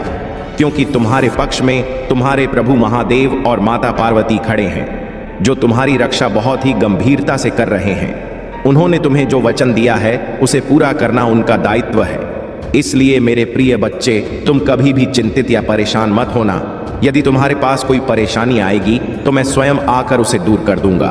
क्योंकि तुम्हारे पक्ष में तुम्हारे प्रभु महादेव और माता पार्वती खड़े हैं, जो तुम्हारी रक्षा बहुत ही गंभीरता से कर रहे हैं। उन्होंने तुम्हें जो वचन दिया है उसे पूरा करना उनका दायित्व है। इसलिए मेरे प्रिय बच्चे, तुम कभी भी चिंतित या परेशान मत होना। यदि तुम्हारे पास कोई परेशानी आएगी तो मैं स्वयं आकर उसे दूर कर दूंगा।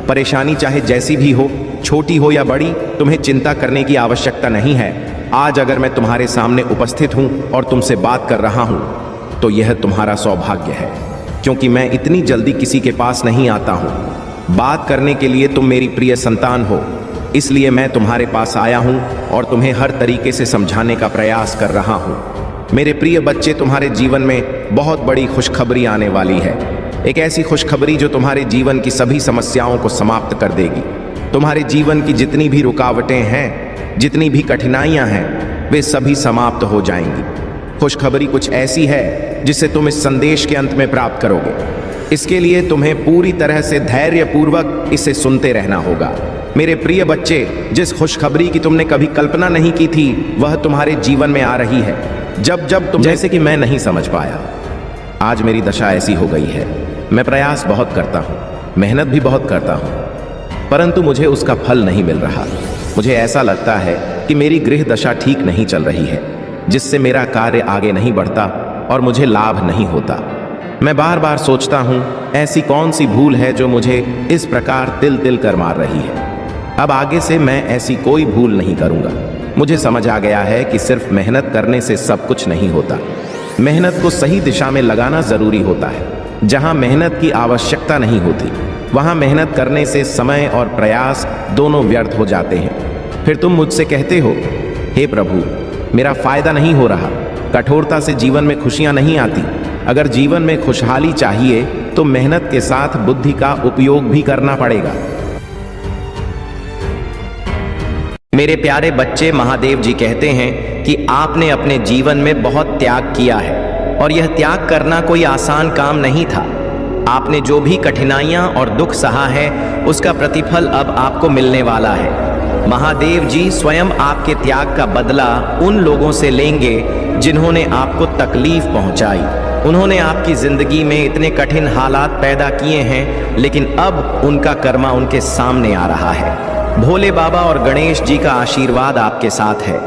परेशानी चाहे जैसी भी हो, छोटी हो या बड़ी, तुम्हें चिंता करने की आवश्यकता नहीं है। आज अगर मैं तुम्हारे सामने उपस्थित हूं और तुमसे बात कर रहा हूं तो यह तुम्हारा सौभाग्य है, क्योंकि मैं इतनी जल्दी किसी के पास नहीं आता हूं। बात करने के लिए तुम मेरी प्रिय संतान हो। इसलिए मैं तुम्हारे पास आया हूं और तुम्हें हर तरीके से समझाने का प्रयास कर रहा हूं। मेरे प्रिय बच्चे, तुम्हारे जीवन में बहुत बड़ी खुशखबरी आने वाली है। एक ऐसी खुशखबरी जो तुम्हारे जीवन की सभी समस्याओं को समाप्त कर देगी। तुम्हारे जीवन की जितनी भी रुकावटें हैं, जितनी भी कठिनाइयां हैं, वे सभी समाप्त हो जाएंगी। खुशखबरी कुछ ऐसी है जिसे तुम इस संदेश के अंत में प्राप्त करोगे। इसके लिए तुम्हें पूरी तरह से धैर्यपूर्वक इसे सुनते रहना होगा। मेरे प्रिय बच्चे, जिस खुशखबरी की तुमने कभी कल्पना नहीं की थी, वह तुम्हारे जीवन में आ रही है। जब जब तुम, जैसे कि मैं नहीं समझ पाया, आज मेरी दशा ऐसी हो गई है। मैं प्रयास बहुत करता हूँ, मेहनत भी बहुत करता हूँ, परंतु मुझे उसका फल नहीं मिल रहा। मुझे ऐसा लगता है कि मेरी गृह दशा ठीक नहीं चल रही है, जिससे मेरा कार्य आगे नहीं बढ़ता और मुझे लाभ नहीं होता। मैं बार बार सोचता हूँ, ऐसी कौन सी भूल है जो मुझे इस प्रकार तिल तिल कर मार रही है। अब आगे से मैं ऐसी कोई भूल नहीं करूँगा। मुझे समझ आ गया है कि सिर्फ मेहनत करने से सब कुछ नहीं होता। मेहनत को सही दिशा में लगाना जरूरी होता है। जहाँ मेहनत की आवश्यकता नहीं होती, वहाँ मेहनत करने से समय और प्रयास दोनों व्यर्थ हो जाते हैं। फिर तुम मुझसे कहते हो, हे प्रभु, मेरा फायदा नहीं हो रहा, कठोरता से जीवन में खुशियाँ नहीं आती। अगर जीवन में खुशहाली चाहिए तो मेहनत के साथ बुद्धि का उपयोग भी करना पड़ेगा। मेरे प्यारे बच्चे, महादेव जी कहते हैं कि आपने अपने जीवन में बहुत त्याग किया है और यह त्याग करना कोई आसान काम नहीं था। आपने जो भी कठिनाइयां और दुख सहा है, उसका प्रतिफल अब आपको मिलने वाला है। महादेव जी स्वयं आपके त्याग का बदला उन लोगों से लेंगे जिन्होंने आपको तकलीफ पहुंचाई। उन्होंने आपकी जिंदगी में इतने कठिन हालात पैदा किए हैं, लेकिन अब उनका कर्मा उनके सामने आ रहा है। भोले बाबा और गणेश जी का आशीर्वाद आपके साथ है।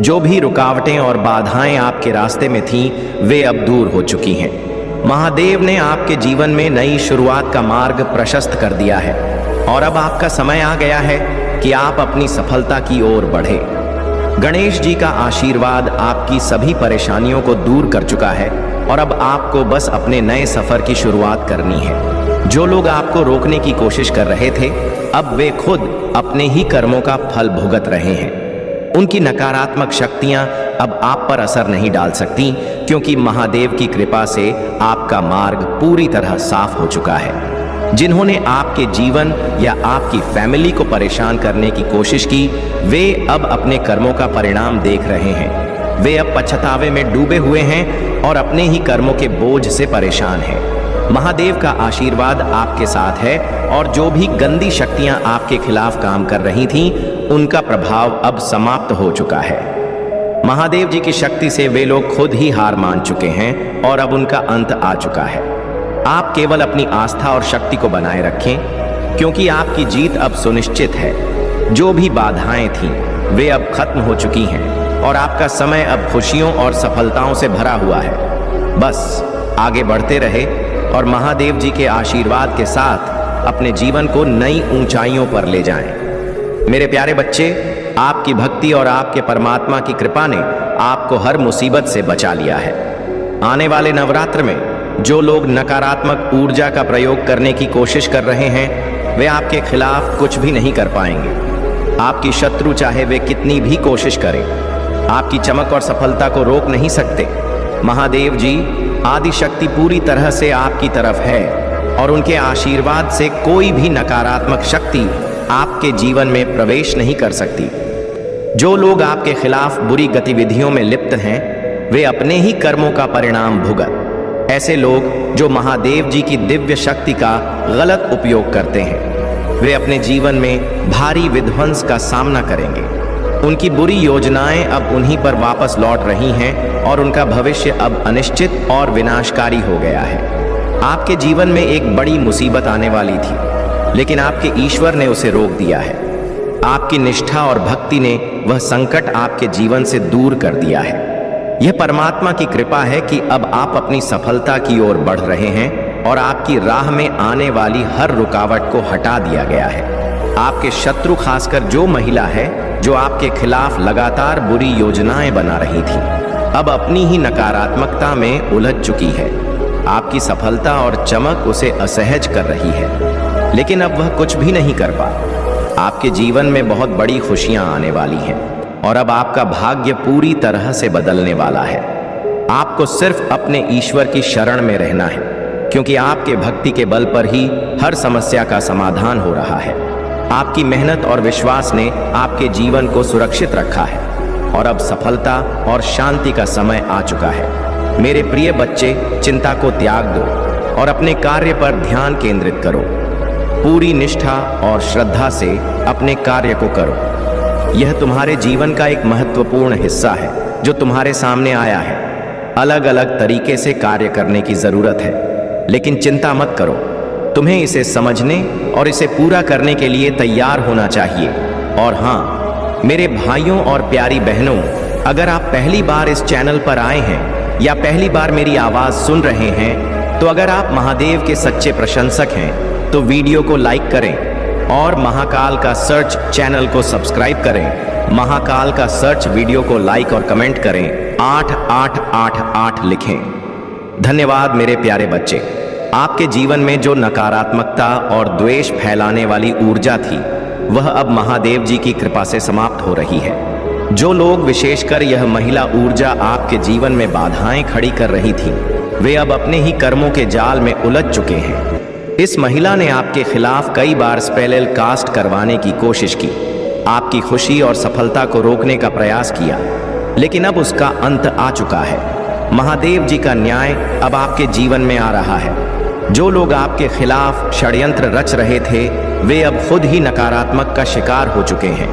जो भी रुकावटें और बाधाएं आपके रास्ते में थीं, वे अब दूर हो चुकी हैं। महादेव ने आपके जीवन में नई शुरुआत का मार्ग प्रशस्त कर दिया है और अब आपका समय आ गया है कि आप अपनी सफलता की ओर बढ़े। गणेश जी का आशीर्वाद आपकी सभी परेशानियों को दूर कर चुका है और अब आपको बस अपने नए सफर की शुरुआत करनी है। जो लोग आपको रोकने की कोशिश कर रहे थे, अब वे खुद अपने ही कर्मों का फल भुगत रहे हैं। उनकी नकारात्मक शक्तियां अब आप पर असर नहीं डाल सकती, क्योंकि महादेव की कृपा से आपका मार्ग पूरी तरह साफ हो चुका है। जिन्होंने आपके जीवन या आपकी फैमिली को परेशान करने की कोशिश की, वे अब अपने कर्मों का परिणाम देख रहे हैं। वे अब पछतावे में डूबे हुए हैं और अपने ही कर्मों के बोझ से परेशान हैं। महादेव का आशीर्वाद आपके साथ है और जो भी गंदी शक्तियां आपके खिलाफ काम कर रही थीं, उनका प्रभाव अब समाप्त हो चुका है। महादेव जी की शक्ति से वे लोग खुद ही हार मान चुके हैं और अब उनका अंत आ चुका है। आप केवल अपनी आस्था और शक्ति को बनाए रखें, क्योंकि आपकी जीत अब सुनिश्चित है। जो भी बाधाएं थीं, वे अब खत्म हो चुकी हैं और आपका समय अब खुशियों और सफलताओं से भरा हुआ है। बस आगे बढ़ते रहे और महादेव जी के आशीर्वाद के साथ अपने जीवन को नई ऊंचाइयों पर ले जाएं। मेरे प्यारे बच्चे, आपकी भक्ति और आपके परमात्मा की कृपा ने आपको हर मुसीबत से बचा लिया है। आने वाले नवरात्र में जो लोग नकारात्मक ऊर्जा का प्रयोग करने की कोशिश कर रहे हैं, वे आपके खिलाफ कुछ भी नहीं कर पाएंगे। आपकी शत्रु चाहे वे कितनी भी कोशिश करें, आपकी चमक और सफलता को रोक नहीं सकते। महादेव जी आदि शक्ति पूरी तरह से आपकी तरफ है और उनके आशीर्वाद से कोई भी नकारात्मक शक्ति आपके जीवन में प्रवेश नहीं कर सकती। जो लोग आपके खिलाफ बुरी गतिविधियों में लिप्त हैं, वे अपने ही कर्मों का परिणाम भुगत। ऐसे लोग जो महादेव जी की दिव्य शक्ति का गलत उपयोग करते हैं, वे अपने जीवन में भारी विध्वंस का सामना करेंगे। उनकी बुरी योजनाएं अब उन्हीं पर वापस लौट रही हैं और उनका भविष्य अब अनिश्चित और विनाशकारी हो गया है। आपके जीवन में एक बड़ी मुसीबत आने वाली थी, लेकिन आपके ईश्वर ने उसे रोक दिया है। आपकी निष्ठा और भक्ति ने वह संकट आपके जीवन से दूर कर दिया है। यह परमात्मा की कृपा है कि अब आप अपनी सफलता की ओर बढ़ रहे हैं और आपकी राह में आने वाली हर रुकावट को हटा दिया गया है। आपके शत्रु, खासकर जो महिला है जो आपके खिलाफ लगातार बुरी योजनाएं बना रही थी, अब अपनी ही नकारात्मकता में उलझ चुकी है। आपकी सफलता और चमक उसे असहज कर रही है, लेकिन अब वह कुछ भी नहीं कर पा। आपके जीवन में बहुत बड़ी खुशियां आने वाली हैं और अब आपका भाग्य पूरी तरह से बदलने वाला है। आपको सिर्फ अपने ईश्वर की शरण में रहना है, क्योंकि आपके भक्ति के बल पर ही हर समस्या का समाधान हो रहा है। आपकी मेहनत और विश्वास ने आपके जीवन को सुरक्षित रखा है और अब सफलता और शांति का समय आ चुका है। मेरे प्रिय बच्चे, चिंता को त्याग दो और अपने कार्य पर ध्यान केंद्रित करो। पूरी निष्ठा और श्रद्धा से अपने कार्य को करो। यह तुम्हारे जीवन का एक महत्वपूर्ण हिस्सा है जो तुम्हारे सामने आया है। अलग अलग तरीके से कार्य करने की जरूरत है, लेकिन चिंता मत करो। तुम्हें इसे समझने और इसे पूरा करने के लिए तैयार होना चाहिए। और हाँ, मेरे भाइयों और प्यारी बहनों, अगर आप पहली बार इस चैनल पर आए हैं या पहली बार मेरी आवाज सुन रहे हैं, तो अगर आप महादेव के सच्चे प्रशंसक हैं तो वीडियो को लाइक करें और महाकाल का सर्च चैनल को सब्सक्राइब करें। महाकाल का सर्च वीडियो को लाइक और कमेंट करें, 8888 लिखें। धन्यवाद मेरे प्यारे बच्चे। आपके जीवन में जो नकारात्मकता और द्वेष फैलाने वाली ऊर्जा थी, वह अब महादेव जी की कृपा से समाप्त हो रही है। जो लोग, विशेषकर यह महिला ऊर्जा आपके जीवन में बाधाएं खड़ी कर रही थी, वे अब अपने ही कर्मों के जाल में उलझ चुके हैं। इस महिला ने आपके खिलाफ कई बार स्पेल कास्ट करवाने की कोशिश की, आपकी खुशी और सफलता को रोकने का प्रयास किया, लेकिन अब उसका अंत आ चुका है। महादेव जी का न्याय अब आपके जीवन में आ रहा है। जो लोग आपके खिलाफ षड्यंत्र रच रहे थे, वे अब खुद ही नकारात्मक का शिकार हो चुके हैं।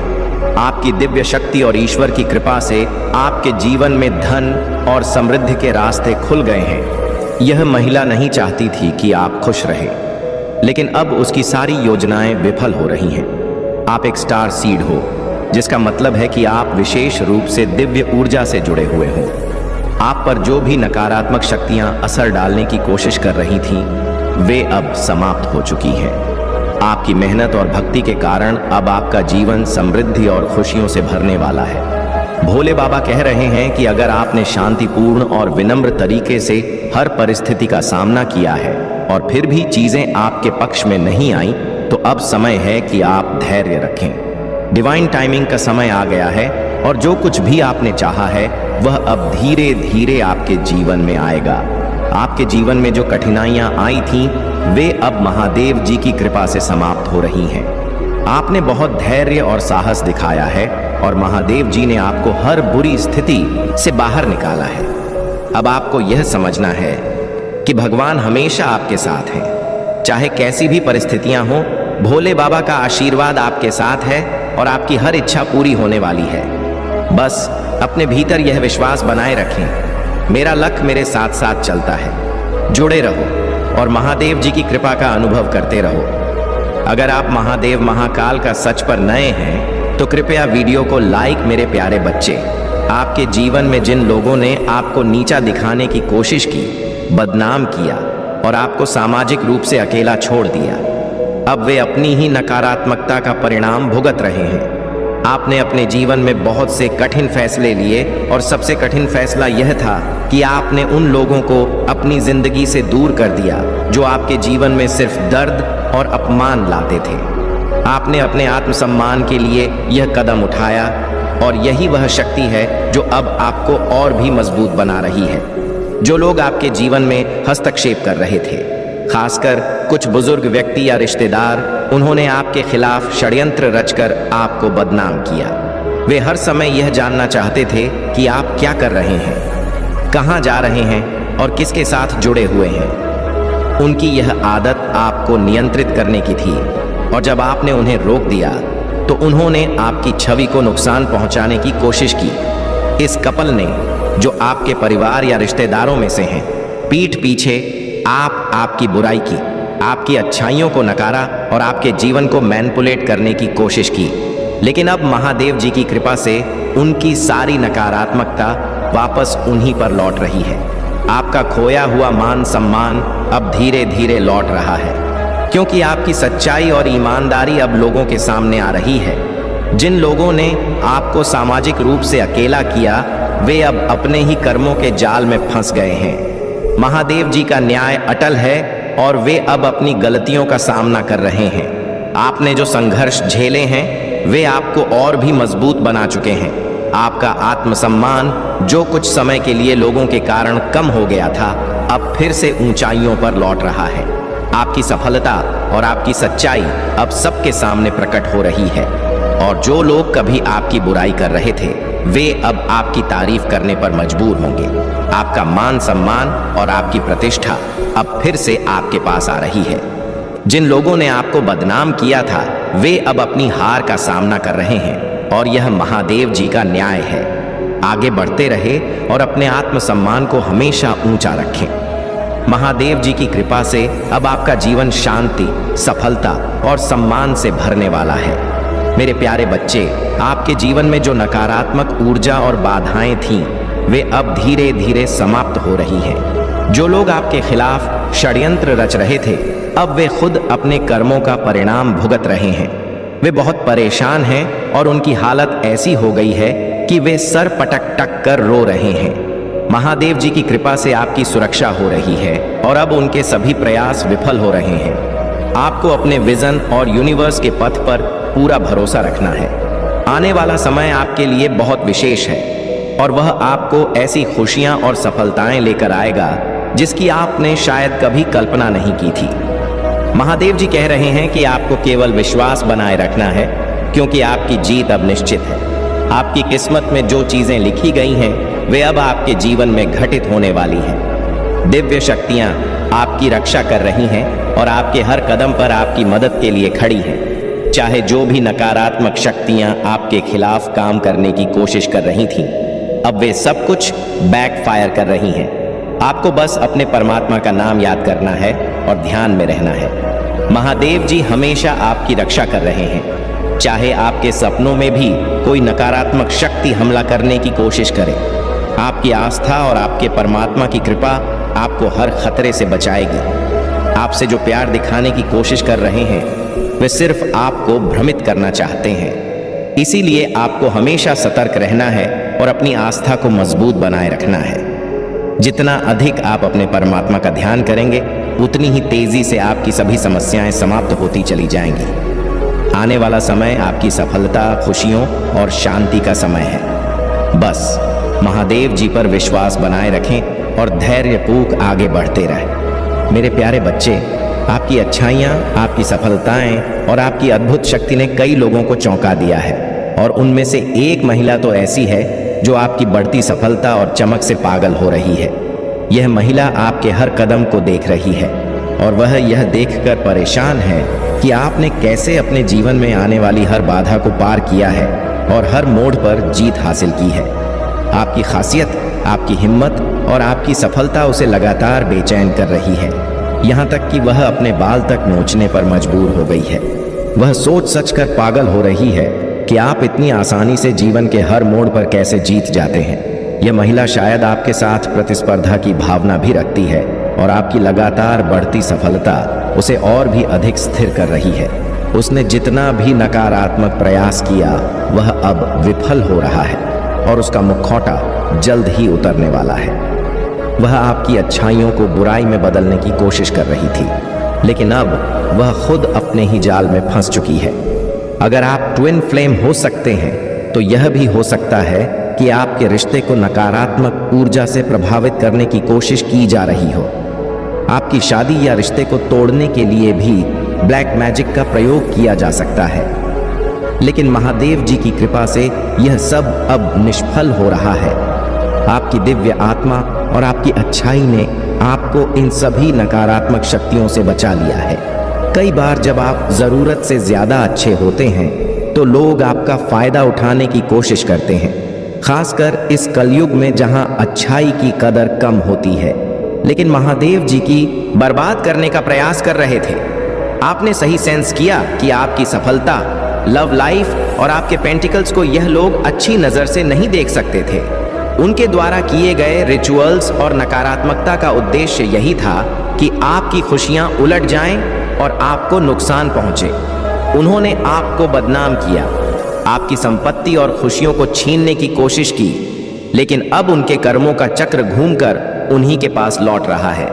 आपकी दिव्य शक्ति और ईश्वर की कृपा से आपके जीवन में धन और समृद्धि के रास्ते खुल गए हैं। यह महिला नहीं चाहती थी कि आप खुश रहें, लेकिन अब उसकी सारी योजनाएं विफल हो रही हैं। आप एक स्टार सीड हो, जिसका मतलब है कि आप विशेष रूप से दिव्य ऊर्जा से जुड़े हुए हो। आप पर जो भी नकारात्मक शक्तियां असर डालने की कोशिश कर रही थीं, वे अब समाप्त हो चुकी हैं। आपकी मेहनत और भक्ति के कारण अब आपका जीवन समृद्धि और खुशियों से भरने वाला है। भोले बाबा कह रहे हैं कि अगर आपने शांतिपूर्ण और विनम्र तरीके से हर परिस्थिति का सामना किया है और फिर भी चीजें आपके पक्ष में नहीं आई, तो अब समय है कि आप धैर्य रखें। डिवाइन टाइमिंग का समय आ गया है और जो कुछ भी आपने चाहा है, वह अब धीरे धीरे आपके जीवन में आएगा। आपके जीवन में जो कठिनाइयां आई थीं, वे अब महादेव जी की कृपा से समाप्त हो रही हैं। आपने बहुत धैर्य और साहस दिखाया है और महादेव जी ने आपको हर बुरी स्थिति से बाहर निकाला है। अब आपको यह समझना है कि भगवान हमेशा आपके साथ हैं। चाहे कैसी भी परिस्थितियां हो, भोले बाबा का आशीर्वाद आपके साथ है और आपकी हर इच्छा पूरी होने वाली है। बस अपने भीतर यह विश्वास बनाए रखें, मेरा लक मेरे साथ साथ चलता है। जुड़े रहो और महादेव जी की कृपा का अनुभव करते रहो। अगर आप महादेव महाकाल का सच पर नए हैं, तो कृपया वीडियो को लाइक। मेरे प्यारे बच्चे, आपके जीवन में जिन लोगों ने आपको नीचा दिखाने की कोशिश की, बदनाम किया और आपको सामाजिक रूप से अकेला छोड़ दिया, अब वे अपनी ही नकारात्मकता का परिणाम भुगत रहे हैं। आपने अपने जीवन में बहुत से कठिन फैसले लिए और सबसे कठिन फैसला यह था कि आपने उन लोगों को अपनी जिंदगी से दूर कर दिया जो आपके जीवन में सिर्फ दर्द और अपमान लाते थे। आपने अपने आत्मसम्मान के लिए यह कदम उठाया और यही वह शक्ति है जो अब आपको और भी मजबूत बना रही है। जो लोग आपके जीवन में हस्तक्षेप कर रहे थे, खासकर कुछ बुजुर्ग व्यक्ति या रिश्तेदार, उन्होंने आपके खिलाफ षड्यंत्र रचकर आपको बदनाम किया। वे हर समय यह जानना चाहते थे कि आप क्या कर रहे हैं, कहां जा रहे हैं और किसके साथ जुड़े हुए हैं। उनकी यह आदत आपको नियंत्रित करने की थी और जब आपने उन्हें रोक दिया तो उन्होंने आपकी छवि को नुकसान पहुंचाने की कोशिश की। इस कपल ने, जो आपके परिवार या रिश्तेदारों में से हैं, पीठ पीछे आपकी बुराई की, आपकी अच्छाइयों को नकारा और आपके जीवन को मैनिपुलेट करने की कोशिश की। लेकिन अब महादेव जी की कृपा से उनकी सारी नकारात्मकता वापस उन्हीं पर लौट रही है। आपका खोया हुआ मान सम्मान अब धीरे धीरे लौट रहा है, क्योंकि आपकी सच्चाई और ईमानदारी अब लोगों के सामने आ रही है। जिन लोगों ने आपको सामाजिक रूप से अकेला किया, वे अब अपने ही कर्मों के जाल में फंस गए हैं। महादेव जी का न्याय अटल है और वे अब अपनी गलतियों का सामना कर रहे हैं। आपने जो संघर्ष झेले हैं वे आपको और भी मजबूत बना चुके हैं। आपका आत्मसम्मान जो कुछ समय के लिए लोगों के कारण कम हो गया था, अब फिर से ऊंचाइयों पर लौट रहा है। आपकी सफलता और आपकी सच्चाई अब सबके सामने प्रकट हो रही है, और जो लोग कभी आपकी बुराई कर रहे थे वे अब आपकी तारीफ करने पर मजबूर होंगे। आपका मान सम्मान और आपकी प्रतिष्ठा अब फिर से आपके पास आ रही है। जिन लोगों ने आपको बदनाम किया था वे अब अपनी हार का सामना कर रहे हैं, और यह महादेव जी का न्याय है। आगे बढ़ते रहे और अपने आत्मसम्मान को हमेशा ऊंचा रखें। महादेव जी की कृपा से अब आपका जीवन शांति, सफलता और सम्मान से भरने वाला है। मेरे प्यारे बच्चे, आपके जीवन में जो नकारात्मक ऊर्जा और बाधाएं थीं, वे अब धीरे धीरे समाप्त हो रही हैं। जो लोग आपके खिलाफ षड्यंत्र रच रहे थे, अब वे खुद अपने कर्मों का परिणाम भुगत रहे हैं। वे बहुत परेशान हैं और उनकी हालत ऐसी हो गई है कि वे सर पटक टक कर रो रहे हैं। महादेव जी की कृपा से आपकी सुरक्षा हो रही है और अब उनके सभी प्रयास विफल हो रहे हैं। आपको अपने विजन और यूनिवर्स के पथ पर पूरा भरोसा रखना है। आने वाला समय आपके लिए बहुत विशेष है और वह आपको ऐसी खुशियां और सफलताएं लेकर आएगा जिसकी आपने शायद कभी कल्पना नहीं की थी। महादेव जी कह रहे हैं कि आपको केवल विश्वास बनाए रखना है, क्योंकि आपकी जीत अब निश्चित है। आपकी किस्मत में जो चीजें लिखी गई हैं वे अब आपके जीवन में घटित होने वाली हैं। दिव्य शक्तियां आपकी रक्षा कर रही हैं और आपके हर कदम पर आपकी मदद के लिए खड़ी हैं। चाहे जो भी नकारात्मक शक्तियां आपके खिलाफ काम करने की कोशिश कर रही थीं, अब वे सब कुछ बैकफायर कर रही हैं। आपको बस अपने परमात्मा का नाम याद करना है और ध्यान में रहना है। महादेव जी हमेशा आपकी रक्षा कर रहे हैं। चाहे आपके सपनों में भी कोई नकारात्मक शक्ति हमला करने की कोशिश करे, आपकी आस्था और आपके परमात्मा की कृपा आपको हर खतरे से बचाएगी। आपसे जो प्यार दिखाने की कोशिश कर रहे हैं वे सिर्फ आपको भ्रमित करना चाहते हैं। इसीलिए आपको हमेशा सतर्क रहना है और अपनी आस्था को मजबूत बनाए रखना है। जितना अधिक आप अपने परमात्मा का ध्यान करेंगे, उतनी ही तेजी से आपकी सभी समस्याएं समाप्त होती चली जाएंगी। आने वाला समय आपकी सफलता, खुशियों और शांति का समय है। बस महादेव जी पर विश्वास बनाए रखें और धैर्यपूर्वक आगे बढ़ते रहें। मेरे प्यारे बच्चे, आपकी अच्छाइयाँ, आपकी सफलताएं और आपकी अद्भुत शक्ति ने कई लोगों को चौंका दिया है, और उनमें से एक महिला तो ऐसी है जो आपकी बढ़ती सफलता और चमक से पागल हो रही है। यह महिला आपके हर कदम को देख रही है और वह यह देखकर परेशान है कि आपने कैसे अपने जीवन में आने वाली हर बाधा को पार किया है और हर मोड़ पर जीत हासिल की है। आपकी खासियत, आपकी हिम्मत और आपकी सफलता उसे लगातार बेचैन कर रही है, यहाँ तक कि वह अपने बाल तक नोचने पर मजबूर हो गई है। वह सोच सच कर पागल हो रही है कि आप इतनी आसानी से जीवन के हर मोड़ पर कैसे जीत जाते हैं। यह महिला शायद आपके साथ प्रतिस्पर्धा की भावना भी रखती है और आपकी लगातार बढ़ती सफलता उसे और भी अधिक स्थिर कर रही है। उसने जितना भी नकारात्मक प्रयास किया वह अब विफल हो रहा है और उसका मुखौटा जल्द ही उतरने वाला है। वह आपकी अच्छाइयों को बुराई में बदलने की कोशिश कर रही थी, लेकिन अब वह खुद अपने ही जाल में फंस चुकी है। अगर आप ट्विन फ्लेम हो सकते हैं तो यह भी हो सकता है कि आपके रिश्ते को नकारात्मक ऊर्जा से प्रभावित करने की कोशिश की जा रही हो। आपकी शादी या रिश्ते को तोड़ने के लिए भी ब्लैक मैजिक का प्रयोग किया जा सकता है, लेकिन महादेव जी की कृपा से यह सब अब निष्फल हो रहा है। आपकी दिव्य आत्मा और आपकी अच्छाई ने आपको इन सभी नकारात्मक शक्तियों से बचा लिया है। कई बार जब आप जरूरत से ज्यादा अच्छे होते हैं तो लोग आपका फायदा उठाने की कोशिश करते हैं, खासकर इस कलयुग में जहां अच्छाई की कदर कम होती है। लेकिन महादेव जी की बर्बाद करने का प्रयास कर रहे थे। आपने सही सेंस किया कि आपकी सफलता, लव लाइफ और आपके पेंटिकल्स को यह लोग अच्छी नजर से नहीं देख सकते थे। उनके द्वारा किए गए रिचुअल्स और नकारात्मकता का उद्देश्य यही था कि आपकी खुशियां उलट जाएं और आपको नुकसान पहुंचे। उन्होंने आपको बदनाम किया, आपकी संपत्ति और खुशियों को छीनने की कोशिश की, लेकिन अब उनके कर्मों का चक्र घूमकर उन्हीं के पास लौट रहा है।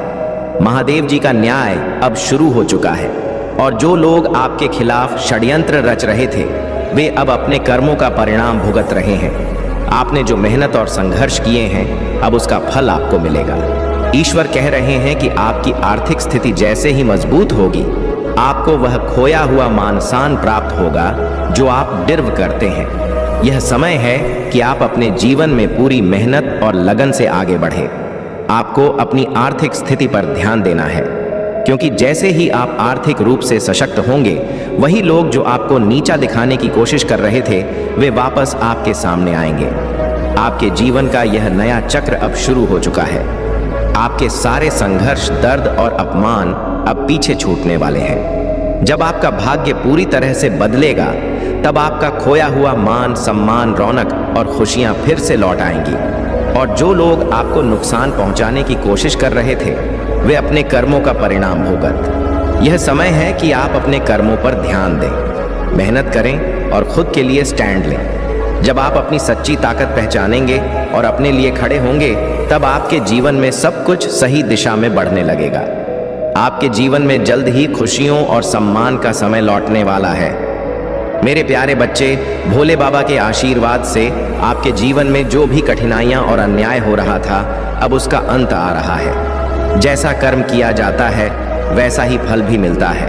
महादेव जी का न्याय अब शुरू हो चुका है। और जो लोग आपके खिलाफ षड्यंत्र रच रहे थे वे अब अपने कर्मों का परिणाम भुगत रहे हैं। आपने जो मेहनत और संघर्ष किए हैं अब उसका फल आपको मिलेगा। ईश्वर कह रहे हैं कि आपकी आर्थिक स्थिति जैसे ही मजबूत होगी आपको वह खोया हुआ मान सम्मान प्राप्त होगा जो आप डिर्व करते हैं। यह समय है कि आप अपने जीवन में पूरी मेहनत और लगन से आगे बढ़े। आपको अपनी आर्थिक स्थिति पर ध्यान देना है, क्योंकि जैसे ही आप आर्थिक रूप से सशक्त होंगे वही लोग जो आपको नीचा दिखाने की कोशिश कर रहे थे वे वापस आपके सामने आएंगे। आपके जीवन का यह नया चक्र अब शुरू हो चुका है। आपके सारे संघर्ष, दर्द और अपमान अब पीछे छूटने वाले हैं। जब आपका भाग्य पूरी तरह से बदलेगा तब आपका खोया हुआ मान सम्मान, रौनक और खुशियां फिर से लौट आएंगी। और जो लोग आपको नुकसान पहुंचाने की कोशिश कर रहे थे वे अपने कर्मों का परिणाम भुगत। यह समय है कि आप अपने कर्मों पर ध्यान दें, मेहनत करें और खुद के लिए स्टैंड लें। जब आप अपनी सच्ची ताकत पहचानेंगे और अपने लिए खड़े होंगे तब आपके जीवन में सब कुछ सही दिशा में बढ़ने लगेगा। आपके जीवन में जल्द ही खुशियों और सम्मान का समय लौटने वाला है। मेरे प्यारे बच्चे, भोले बाबा के आशीर्वाद से आपके जीवन में जो भी कठिनाइयां और अन्याय हो रहा था अब उसका अंत आ रहा है। जैसा कर्म किया जाता है वैसा ही फल भी मिलता है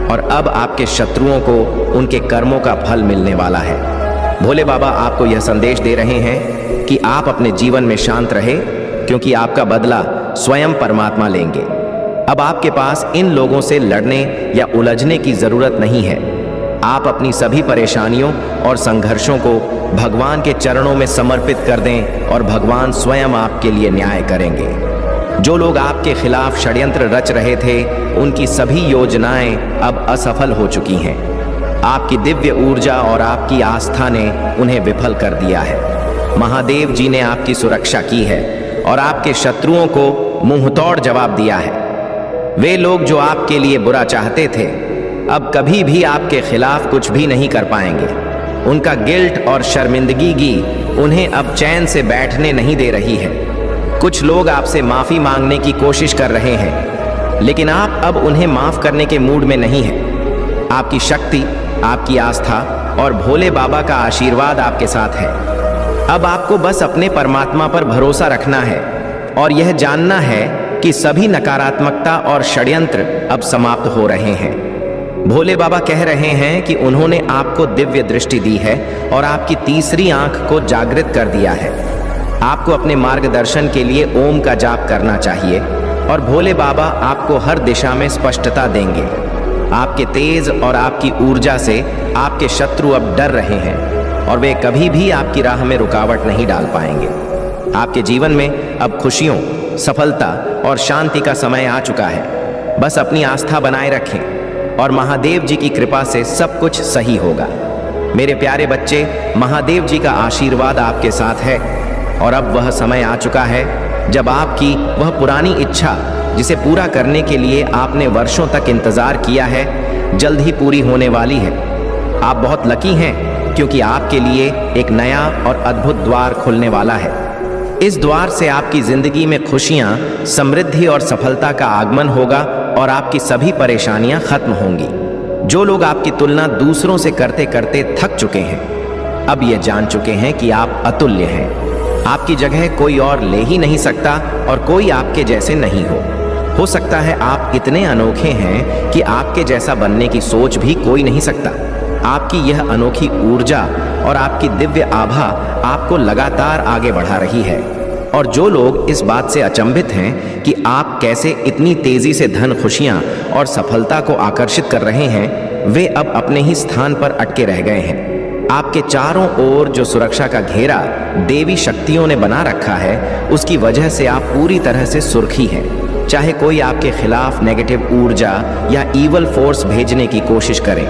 और अब आपके शत्रुओं को उनके कर्मों का फल मिलने वाला है। भोले बाबा आपको यह संदेश दे रहे हैं कि आप अपने जीवन में शांत रहे, क्योंकि आपका बदला स्वयं परमात्मा लेंगे। अब आपके पास इन लोगों से लड़ने या उलझने की जरूरत नहीं है। आप अपनी सभी परेशानियों और संघर्षों को भगवान के चरणों में समर्पित कर दें और भगवान स्वयं आपके लिए न्याय करेंगे। जो लोग आपके खिलाफ षड्यंत्र रच रहे थे उनकी सभी योजनाएं अब असफल हो चुकी हैं। आपकी दिव्य ऊर्जा और आपकी आस्था ने उन्हें विफल कर दिया है। महादेव जी ने आपकी सुरक्षा की है और आपके शत्रुओं को मुंहतोड़ जवाब दिया है। वे लोग जो आपके लिए बुरा चाहते थे अब कभी भी आपके खिलाफ कुछ भी नहीं कर पाएंगे। उनका गिल्ट और शर्मिंदगी उन्हें अब चैन से बैठने नहीं दे रही है। कुछ लोग आपसे माफी मांगने की कोशिश कर रहे हैं, लेकिन आप अब उन्हें माफ करने के मूड में नहीं हैं। आपकी शक्ति, आपकी आस्था और भोले बाबा का आशीर्वाद आपके साथ है। अब आपको बस अपने परमात्मा पर भरोसा रखना है और यह जानना है कि सभी नकारात्मकता और षड्यंत्र अब समाप्त हो रहे हैं। भोले बाबा कह रहे हैं कि उन्होंने आपको दिव्य दृष्टि दी है और आपकी तीसरी आंख को जागृत कर दिया है। आपको अपने मार्गदर्शन के लिए ओम का जाप करना चाहिए और भोले बाबा आपको हर दिशा में स्पष्टता देंगे। आपके तेज और आपकी ऊर्जा से आपके शत्रु अब डर रहे हैं और वे कभी भी आपकी राह में रुकावट नहीं डाल पाएंगे। आपके जीवन में अब खुशियों, सफलता और शांति का समय आ चुका है। बस अपनी आस्था बनाए रखें और महादेव जी की कृपा से सब कुछ सही होगा। मेरे प्यारे बच्चे, महादेव जी का आशीर्वाद आपके साथ है और अब वह समय आ चुका है जब आपकी वह पुरानी इच्छा जिसे पूरा करने के लिए आपने वर्षों तक इंतजार किया है जल्द ही पूरी होने वाली है। आप बहुत लकी हैं क्योंकि आपके लिए एक नया और अद्भुत द्वार खुलने वाला है। इस द्वार से आपकी जिंदगी में खुशियां, समृद्धि और सफलता का आगमन होगा और आपकी सभी परेशानियां खत्म होंगी। जो लोग आपकी तुलना दूसरों से करते करते थक चुके हैं अब ये जान चुके हैं कि आप अतुल्य हैं। आपकी जगह कोई और ले ही नहीं सकता और कोई आपके जैसे नहीं हो सकता है आप इतने अनोखे हैं कि आपके जैसा बनने की सोच भी कोई नहीं सकता। आपकी यह अनोखी ऊर्जा और आपकी दिव्य आभा आपको लगातार आगे बढ़ा रही है। और जो लोग इस बात से अचंभित हैं कि आप कैसे इतनी तेजी से धन, खुशियां और सफलता को आकर्षित कर रहे हैं, वे अब अपने ही स्थान पर अटके रह गए हैं। आपके चारों ओर जो सुरक्षा का घेरा देवी शक्तियों ने बना रखा है उसकी वजह से आप पूरी तरह से सुरक्षित हैं। चाहे कोई आपके खिलाफ नेगेटिव ऊर्जा या ईवल फोर्स भेजने की कोशिश करे,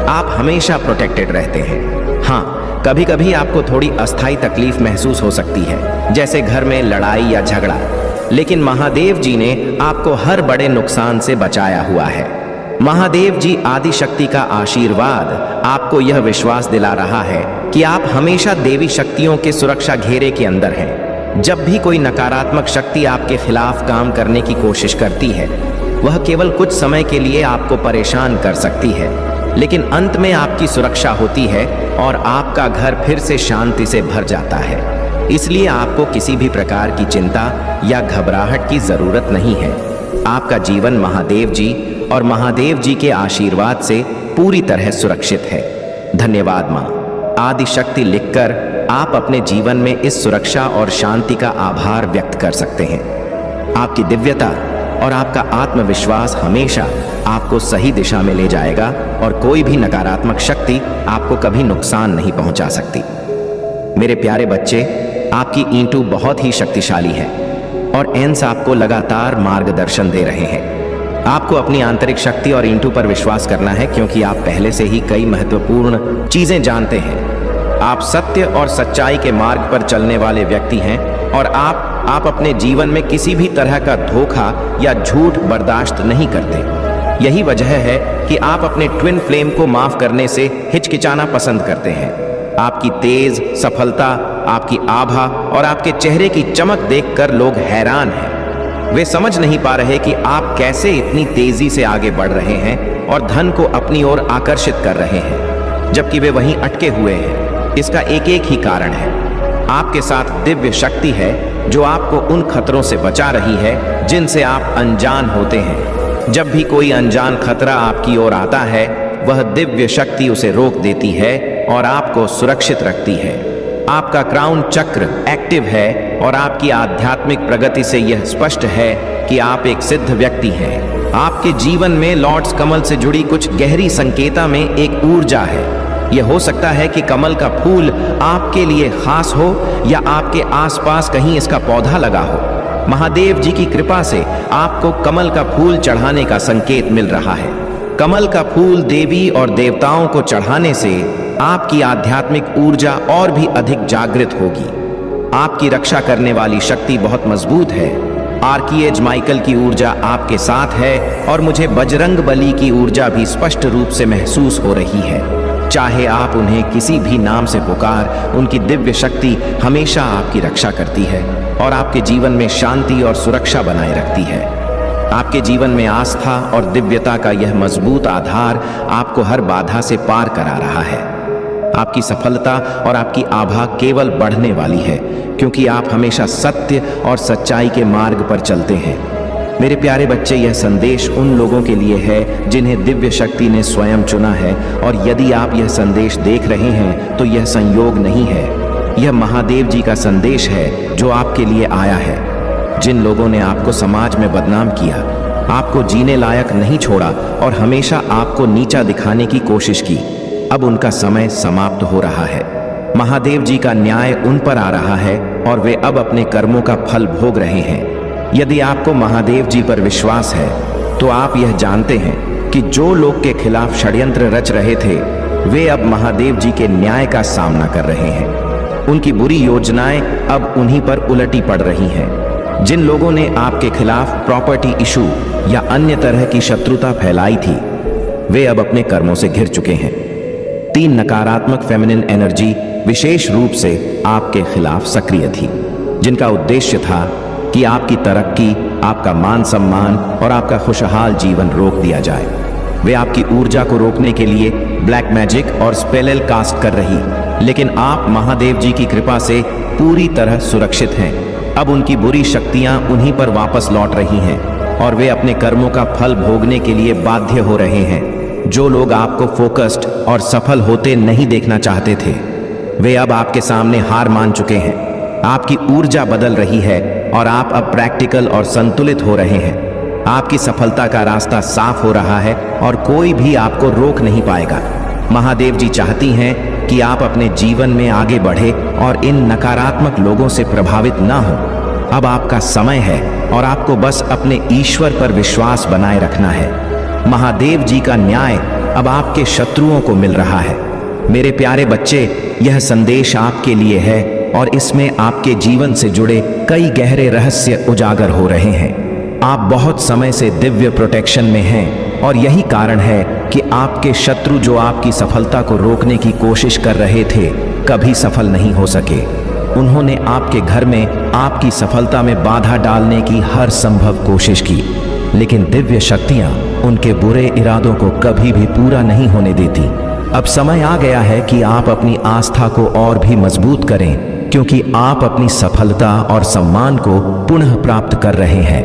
आप हमेशा प्रोटेक्टेड रहते हैं। हाँ, कभी कभी आपको थोड़ी अस्थायी तकलीफ महसूस हो सकती है, जैसे घर में लड़ाई या झगड़ा, लेकिन महादेव जी ने आपको हर बड़े नुकसान से बचाया हुआ है। महादेव जी आदि शक्ति का आशीर्वाद आपको यह विश्वास दिला रहा है कि आप हमेशा देवी शक्तियों के सुरक्षा घेरे के अंदर हैं। जब भी कोई नकारात्मक शक्ति आपके खिलाफ काम करने की कोशिश करती है वह केवल कुछ समय के लिए आपको परेशान कर सकती है, लेकिन अंत में आपकी सुरक्षा होती है और आपका घर फिर से शांति से भर जाता है। इसलिए आपको किसी भी प्रकार की चिंता या घबराहट की जरूरत नहीं है। आपका जीवन महादेव जी और महादेव जी के आशीर्वाद से पूरी तरह सुरक्षित है। धन्यवाद माँ। आदि शक्ति लिखकर आप अपने जीवन में इस सुरक्षा और शांति का आभार व्यक्त कर सकते हैं। आपकी दिव्यता और आपका आत्मविश्वास हमेशा आपको सही दिशा में ले जाएगा और कोई भी नकारात्मक शक्ति आपको कभी नुकसान नहीं पहुंचा सकती। मेरे प्यारे बच्चे, आपकी ईंटू बहुत ही शक्तिशाली है और एंस आपको लगातार मार्गदर्शन दे रहे हैं। आपको अपनी आंतरिक शक्ति और ईंटू पर विश्वास करना है, क्योंकि आप पहले से ही कई महत्वपूर्ण चीजें जानते हैं। आप सत्य और सच्चाई के मार्ग पर चलने वाले व्यक्ति हैं और आप अपने जीवन में किसी भी तरह का धोखा या झूठ बर्दाश्त नहीं करते। यही वजह है कि आप अपने ट्विन फ्लेम को माफ करने से हिचकिचाना पसंद करते हैं। आपकी तेज सफलता, आपकी आभा और आपके चेहरे की चमक देखकर लोग हैरान हैं। वे समझ नहीं पा रहे कि आप कैसे इतनी तेजी से आगे बढ़ रहे हैं और धन को अपनी ओर आकर्षित कर रहे हैं, जबकि वे वहीं अटके हुए हैं। इसका एक ही कारण है। आपके साथ दिव्य शक्ति है जो आपको उन खतरों से बचा रही है जिनसे आप अनजान होते हैं। जब भी कोई अनजान खतरा आपकी ओर आता है, वह दिव्य शक्ति उसे रोक देती है और आपको सुरक्षित रखती है। आपका क्राउन चक्र एक्टिव है और आपकी आध्यात्मिक प्रगति से यह स्पष्ट है कि आप एक सिद्ध व्यक्ति हैं। आपके जीवन में लॉर्ड्स कमल से जुड़ी कुछ गहरी संकेता में एक ऊर्जा है। यह हो सकता है कि कमल का फूल आपके लिए खास हो या आपके आसपास कहीं इसका पौधा लगा हो। महादेव जी की कृपा से आपको कमल का फूल चढ़ाने का संकेत मिल रहा है। कमल का फूल देवी और देवताओं को चढ़ाने से आपकी आध्यात्मिक ऊर्जा और भी अधिक जागृत होगी। आपकी रक्षा करने वाली शक्ति बहुत मजबूत है। आर्किएज माइकल की ऊर्जा आपके साथ है और मुझे बजरंग बली की ऊर्जा भी स्पष्ट रूप से महसूस हो रही है। चाहे आप उन्हें किसी भी नाम से पुकार, उनकी दिव्य शक्ति हमेशा आपकी रक्षा करती है और आपके जीवन में शांति और सुरक्षा बनाए रखती है। आपके जीवन में आस्था और दिव्यता का यह मजबूत आधार आपको हर बाधा से पार करा रहा है। आपकी सफलता और आपकी आभा केवल बढ़ने वाली है, क्योंकि आप हमेशा सत्य और सच्चाई के मार्ग पर चलते हैं। मेरे प्यारे बच्चे, यह संदेश उन लोगों के लिए है जिन्हें दिव्य शक्ति ने स्वयं चुना है, और यदि आप यह संदेश देख रहे हैं तो यह संयोग नहीं है। यह महादेव जी का संदेश है जो आपके लिए आया है। जिन लोगों ने आपको समाज में बदनाम किया, आपको जीने लायक नहीं छोड़ा और हमेशा आपको नीचा दिखाने की कोशिश की, अब उनका समय समाप्त हो रहा है। महादेव जी का न्याय उन पर आ रहा है और वे अब अपने कर्मों का फल भोग रहे हैं। यदि आपको महादेव जी पर विश्वास है तो आप यह जानते हैं कि जो लोग के खिलाफ षड्यंत्र रच रहे थे, वे अब महादेव जी के न्याय का सामना कर रहे हैं। उनकी बुरी योजनाएं अब उन्हीं पर उलटी पड़ रही हैं। जिन लोगों ने आपके खिलाफ प्रॉपर्टी इशू या अन्य तरह की शत्रुता फैलाई थी, वे अब अपने कर्मों से घिर चुके हैं। 3 नकारात्मक फेमिनिन एनर्जी विशेष रूप से आपके खिलाफ सक्रिय थी, जिनका उद्देश्य था कि आपकी तरक्की, आपका मान सम्मान और आपका खुशहाल जीवन रोक दिया जाए। वे आपकी ऊर्जा को रोकने के लिए ब्लैक मैजिक और स्पेल कास्ट कर रही, लेकिन आप महादेव जी की कृपा से पूरी तरह सुरक्षित हैं। अब उनकी बुरी शक्तियां उन्हीं पर वापस लौट रही हैं और वे अपने कर्मों का फल भोगने के लिए बाध्य हो रहे हैं। जो लोग आपको फोकस्ड और सफल होते नहीं देखना चाहते थे, वे अब आपके सामने हार मान चुके हैं। आपकी ऊर्जा बदल रही है और आप अब प्रैक्टिकल और संतुलित हो रहे हैं। आपकी सफलता का रास्ता साफ हो रहा है और कोई भी आपको रोक नहीं पाएगा। महादेव जी चाहती हैं कि आप अपने जीवन में आगे बढ़े और इन नकारात्मक लोगों से प्रभावित ना हो। अब आपका समय है और आपको बस अपने ईश्वर पर विश्वास बनाए रखना है। महादेव जी का न्याय अब आपके शत्रुओं को मिल रहा है। मेरे प्यारे बच्चे, यह संदेश आपके लिए है और इसमें आपके जीवन से जुड़े कई गहरे रहस्य उजागर हो रहे हैं। आप बहुत समय से दिव्य प्रोटेक्शन में हैं और यही कारण है कि आपके शत्रु जो आपकी सफलता को रोकने की कोशिश कर रहे थे, कभी सफल नहीं हो सके। उन्होंने आपके घर में आपकी सफलता में बाधा डालने की हर संभव कोशिश की। लेकिन दिव्य शक्तियां उनके बुरे इरादों को कभी भी पूरा नहीं होने देती। अब समय आ गया है कि आप अपनी आस्था को और भी मजबूत करें, क्योंकि आप अपनी सफलता और सम्मान को पुनः प्राप्त कर रहे हैं।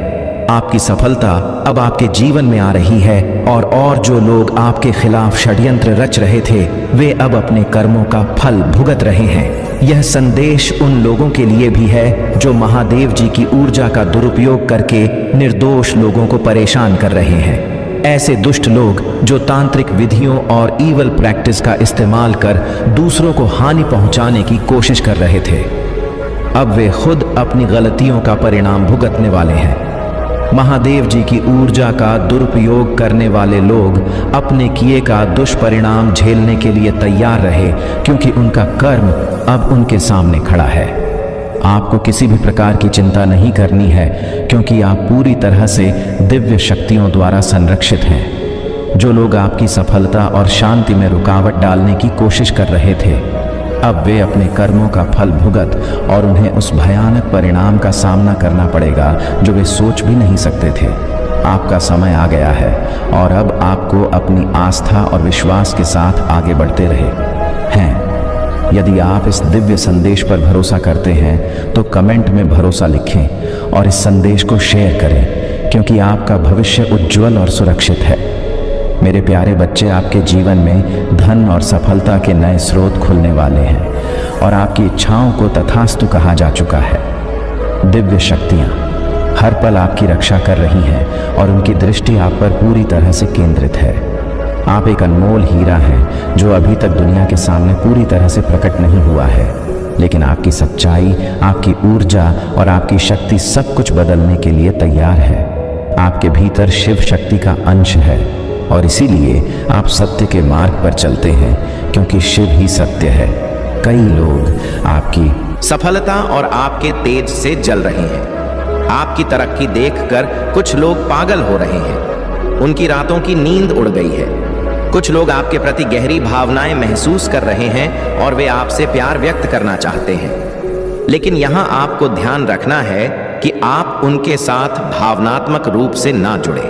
आपकी सफलता अब आपके जीवन में आ रही है और जो लोग आपके खिलाफ षड्यंत्र रच रहे थे, वे अब अपने कर्मों का फल भुगत रहे हैं। यह संदेश उन लोगों के लिए भी है जो महादेव जी की ऊर्जा का दुरुपयोग करके निर्दोष लोगों को परेशान कर रहे हैं। ऐसे दुष्ट लोग जो तांत्रिक विधियों और ईवल प्रैक्टिस का इस्तेमाल कर दूसरों को हानि पहुंचाने की कोशिश कर रहे थे, अब वे खुद अपनी गलतियों का परिणाम भुगतने वाले हैं। महादेव जी की ऊर्जा का दुरुपयोग करने वाले लोग अपने किए का दुष्परिणाम झेलने के लिए तैयार रहे, क्योंकि उनका कर्म अब उनके सामने खड़ा है। आपको किसी भी प्रकार की चिंता नहीं करनी है, क्योंकि आप पूरी तरह से दिव्य शक्तियों द्वारा संरक्षित हैं। जो लोग आपकी सफलता और शांति में रुकावट डालने की कोशिश कर रहे थे, अब वे अपने कर्मों का फल भुगत और उन्हें उस भयानक परिणाम का सामना करना पड़ेगा जो वे सोच भी नहीं सकते थे। आपका समय आ गया है और अब आपको अपनी आस्था और विश्वास के साथ आगे बढ़ते रहे हैं। यदि आप इस दिव्य संदेश पर भरोसा करते हैं तो कमेंट में भरोसा लिखें और इस संदेश को शेयर करें, क्योंकि आपका भविष्य उज्जवल और सुरक्षित है। मेरे प्यारे बच्चे, आपके जीवन में धन और सफलता के नए स्रोत खुलने वाले हैं और आपकी इच्छाओं को तथास्तु कहा जा चुका है। दिव्य शक्तियाँ हर पल आपकी रक्षा कर रही हैं और उनकी दृष्टि आप पर पूरी तरह से केंद्रित है। आप एक अनमोल हीरा हैं जो अभी तक दुनिया के सामने पूरी तरह से प्रकट नहीं हुआ है, लेकिन आपकी सच्चाई, आपकी ऊर्जा और आपकी शक्ति सब कुछ बदलने के लिए तैयार है। आपके भीतर शिव शक्ति का अंश है और इसीलिए आप सत्य के मार्ग पर चलते हैं, क्योंकि शिव ही सत्य है। कई लोग आपकी सफलता और आपके तेज से जल रहे हैं। आपकी तरक्की देखकर कुछ लोग पागल हो रहे हैं। उनकी रातों की नींद उड़ गई है। कुछ लोग आपके प्रति गहरी भावनाएं महसूस कर रहे हैं और वे आपसे प्यार व्यक्त करना चाहते हैं। लेकिन यहाँ आपको ध्यान रखना है कि आप उनके साथ भावनात्मक रूप से ना जुड़े।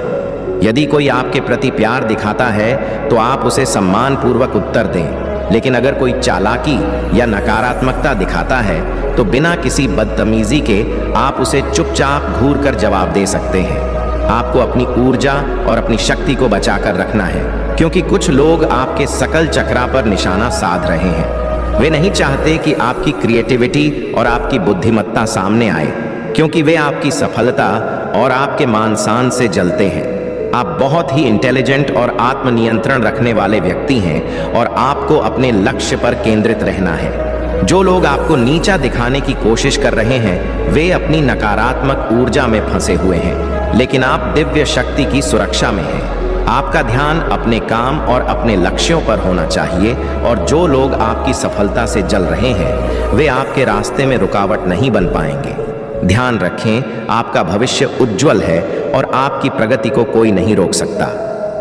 यदि कोई आपके प्रति प्यार दिखाता है तो आप उसे सम्मान पूर्वक उत्तर दें, लेकिन अगर कोई चालाकी या नकारात्मकता दिखाता है तो बिना किसी बदतमीजी के आप उसे चुपचाप घूर कर जवाब दे सकते हैं। आपको अपनी ऊर्जा और अपनी शक्ति को बचाकर रखना है, क्योंकि कुछ लोग आपके सकल चक्रा पर निशाना साध रहे हैं। वे नहीं चाहते कि आपकी क्रिएटिविटी और आपकी बुद्धिमत्ता सामने आए, क्योंकि वे आपकी सफलता और आपके मान सम्मान से जलते हैं। आप बहुत ही इंटेलिजेंट और आत्मनियंत्रण रखने वाले व्यक्ति हैं और आपको अपने लक्ष्य पर केंद्रित रहना है। जो लोग आपको नीचा दिखाने की कोशिश कर रहे हैं, वे अपनी नकारात्मक ऊर्जा में फंसे हुए हैं, लेकिन आप दिव्य शक्ति की सुरक्षा में हैं। आपका ध्यान अपने काम और अपने लक्ष्यों पर होना चाहिए और जो लोग आपकी सफलता से जल रहे हैं, वे आपके रास्ते में रुकावट नहीं बन पाएंगे। ध्यान रखें, आपका भविष्य उज्जवल है और आपकी प्रगति को कोई नहीं रोक सकता।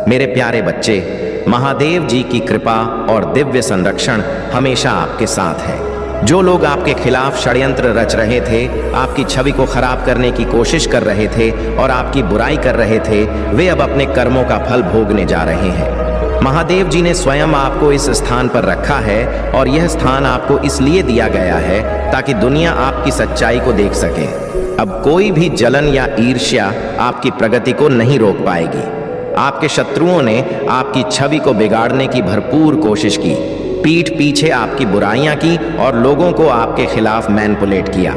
मेरे प्यारे बच्चे, महादेव जी की कृपा और दिव्य संरक्षण हमेशा आपके साथ है। जो लोग आपके खिलाफ षड्यंत्र रच रहे थे, आपकी छवि को खराब करने की कोशिश कर रहे थे और आपकी बुराई कर रहे थे, वे अब अपने कर्मों का फल भोगने जा रहे हैं। महादेव जी ने स्वयं आपको इस स्थान पर रखा है और यह स्थान आपको इसलिए दिया गया है ताकि दुनिया आपकी सच्चाई को देख सके। अब कोई भी जलन या ईर्ष्या आपकी प्रगति को नहीं रोक पाएगी। आपके शत्रुओं ने आपकी छवि को बिगाड़ने की भरपूर कोशिश की, पीठ पीछे आपकी बुराइयां की और लोगों को आपके खिलाफ मैनिपुलेट किया।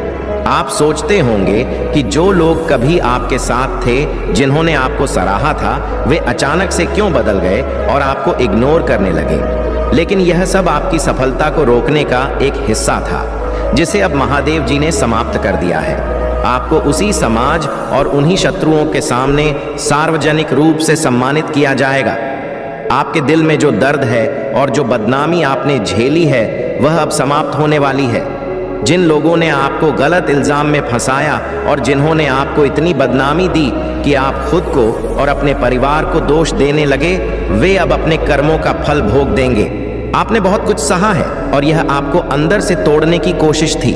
आप सोचते होंगे कि जो लोग कभी आपके साथ थे, जिन्होंने आपको सराहा था, वे अचानक से क्यों बदल गए और आपको इग्नोर करने लगे। लेकिन यह सब आपकी सफलता को रोकने का एक हिस्सा था, जिसे अब महादेव जी ने समाप्त कर दिया है। आपको उसी समाज और उन्हीं शत्रुओं के सामने सार्वजनिक रूप से सम्मानित किया जाएगा। आपके दिल में जो दर्द है और जो बदनामी आपने झेली है, वह अब समाप्त होने वाली है। जिन लोगों ने आपको गलत इल्जाम में फंसाया और जिन्होंने आपको इतनी बदनामी दी कि आप खुद को और अपने परिवार को दोष देने लगे, वे अब अपने कर्मों का फल भोग देंगे। आपने बहुत कुछ सहा है और यह आपको अंदर से तोड़ने की कोशिश थी,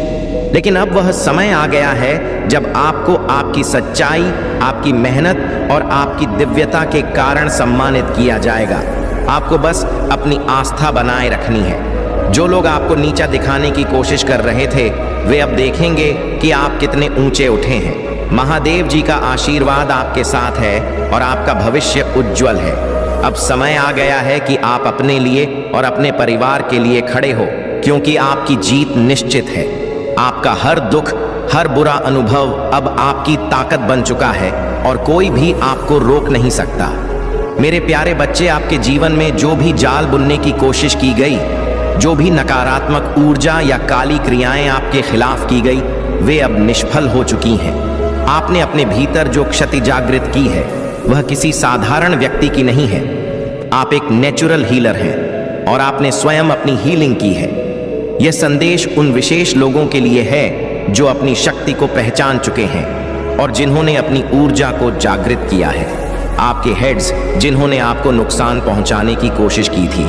लेकिन अब वह समय आ गया है जब आपको आपकी सच्चाई, आपकी मेहनत और आपकी दिव्यता के कारण सम्मानित किया जाएगा। आपको बस अपनी आस्था बनाए रखनी है। जो लोग आपको नीचा दिखाने की कोशिश कर रहे थे, वे अब देखेंगे कि आप कितने ऊंचे उठे हैं। महादेव जी का आशीर्वाद आपके साथ है और आपका भविष्य उज्जवल है। अब समय आ गया है कि आप अपने लिए और अपने परिवार के लिए खड़े हो, क्योंकि आपकी जीत निश्चित है। आपका हर दुख, हर बुरा अनुभव अब आपकी ताकत बन चुका है और कोई भी आपको रोक नहीं सकता। मेरे प्यारे बच्चे, आपके जीवन में जो भी जाल बुनने की कोशिश की गई, जो भी नकारात्मक ऊर्जा या काली क्रियाएं आपके खिलाफ की गई, वे अब निष्फल हो चुकी हैं। आपने अपने भीतर जो क्षति जागृत की है, वह किसी साधारण व्यक्ति की नहीं है। आप एक नेचुरल हीलर हैं और आपने स्वयं अपनी हीलिंग की है। यह संदेश उन विशेष लोगों के लिए है जो अपनी शक्ति को पहचान चुके हैं और जिन्होंने अपनी ऊर्जा को जागृत किया है। आपके हेड्स, जिन्होंने आपको नुकसान पहुंचाने की कोशिश की थी,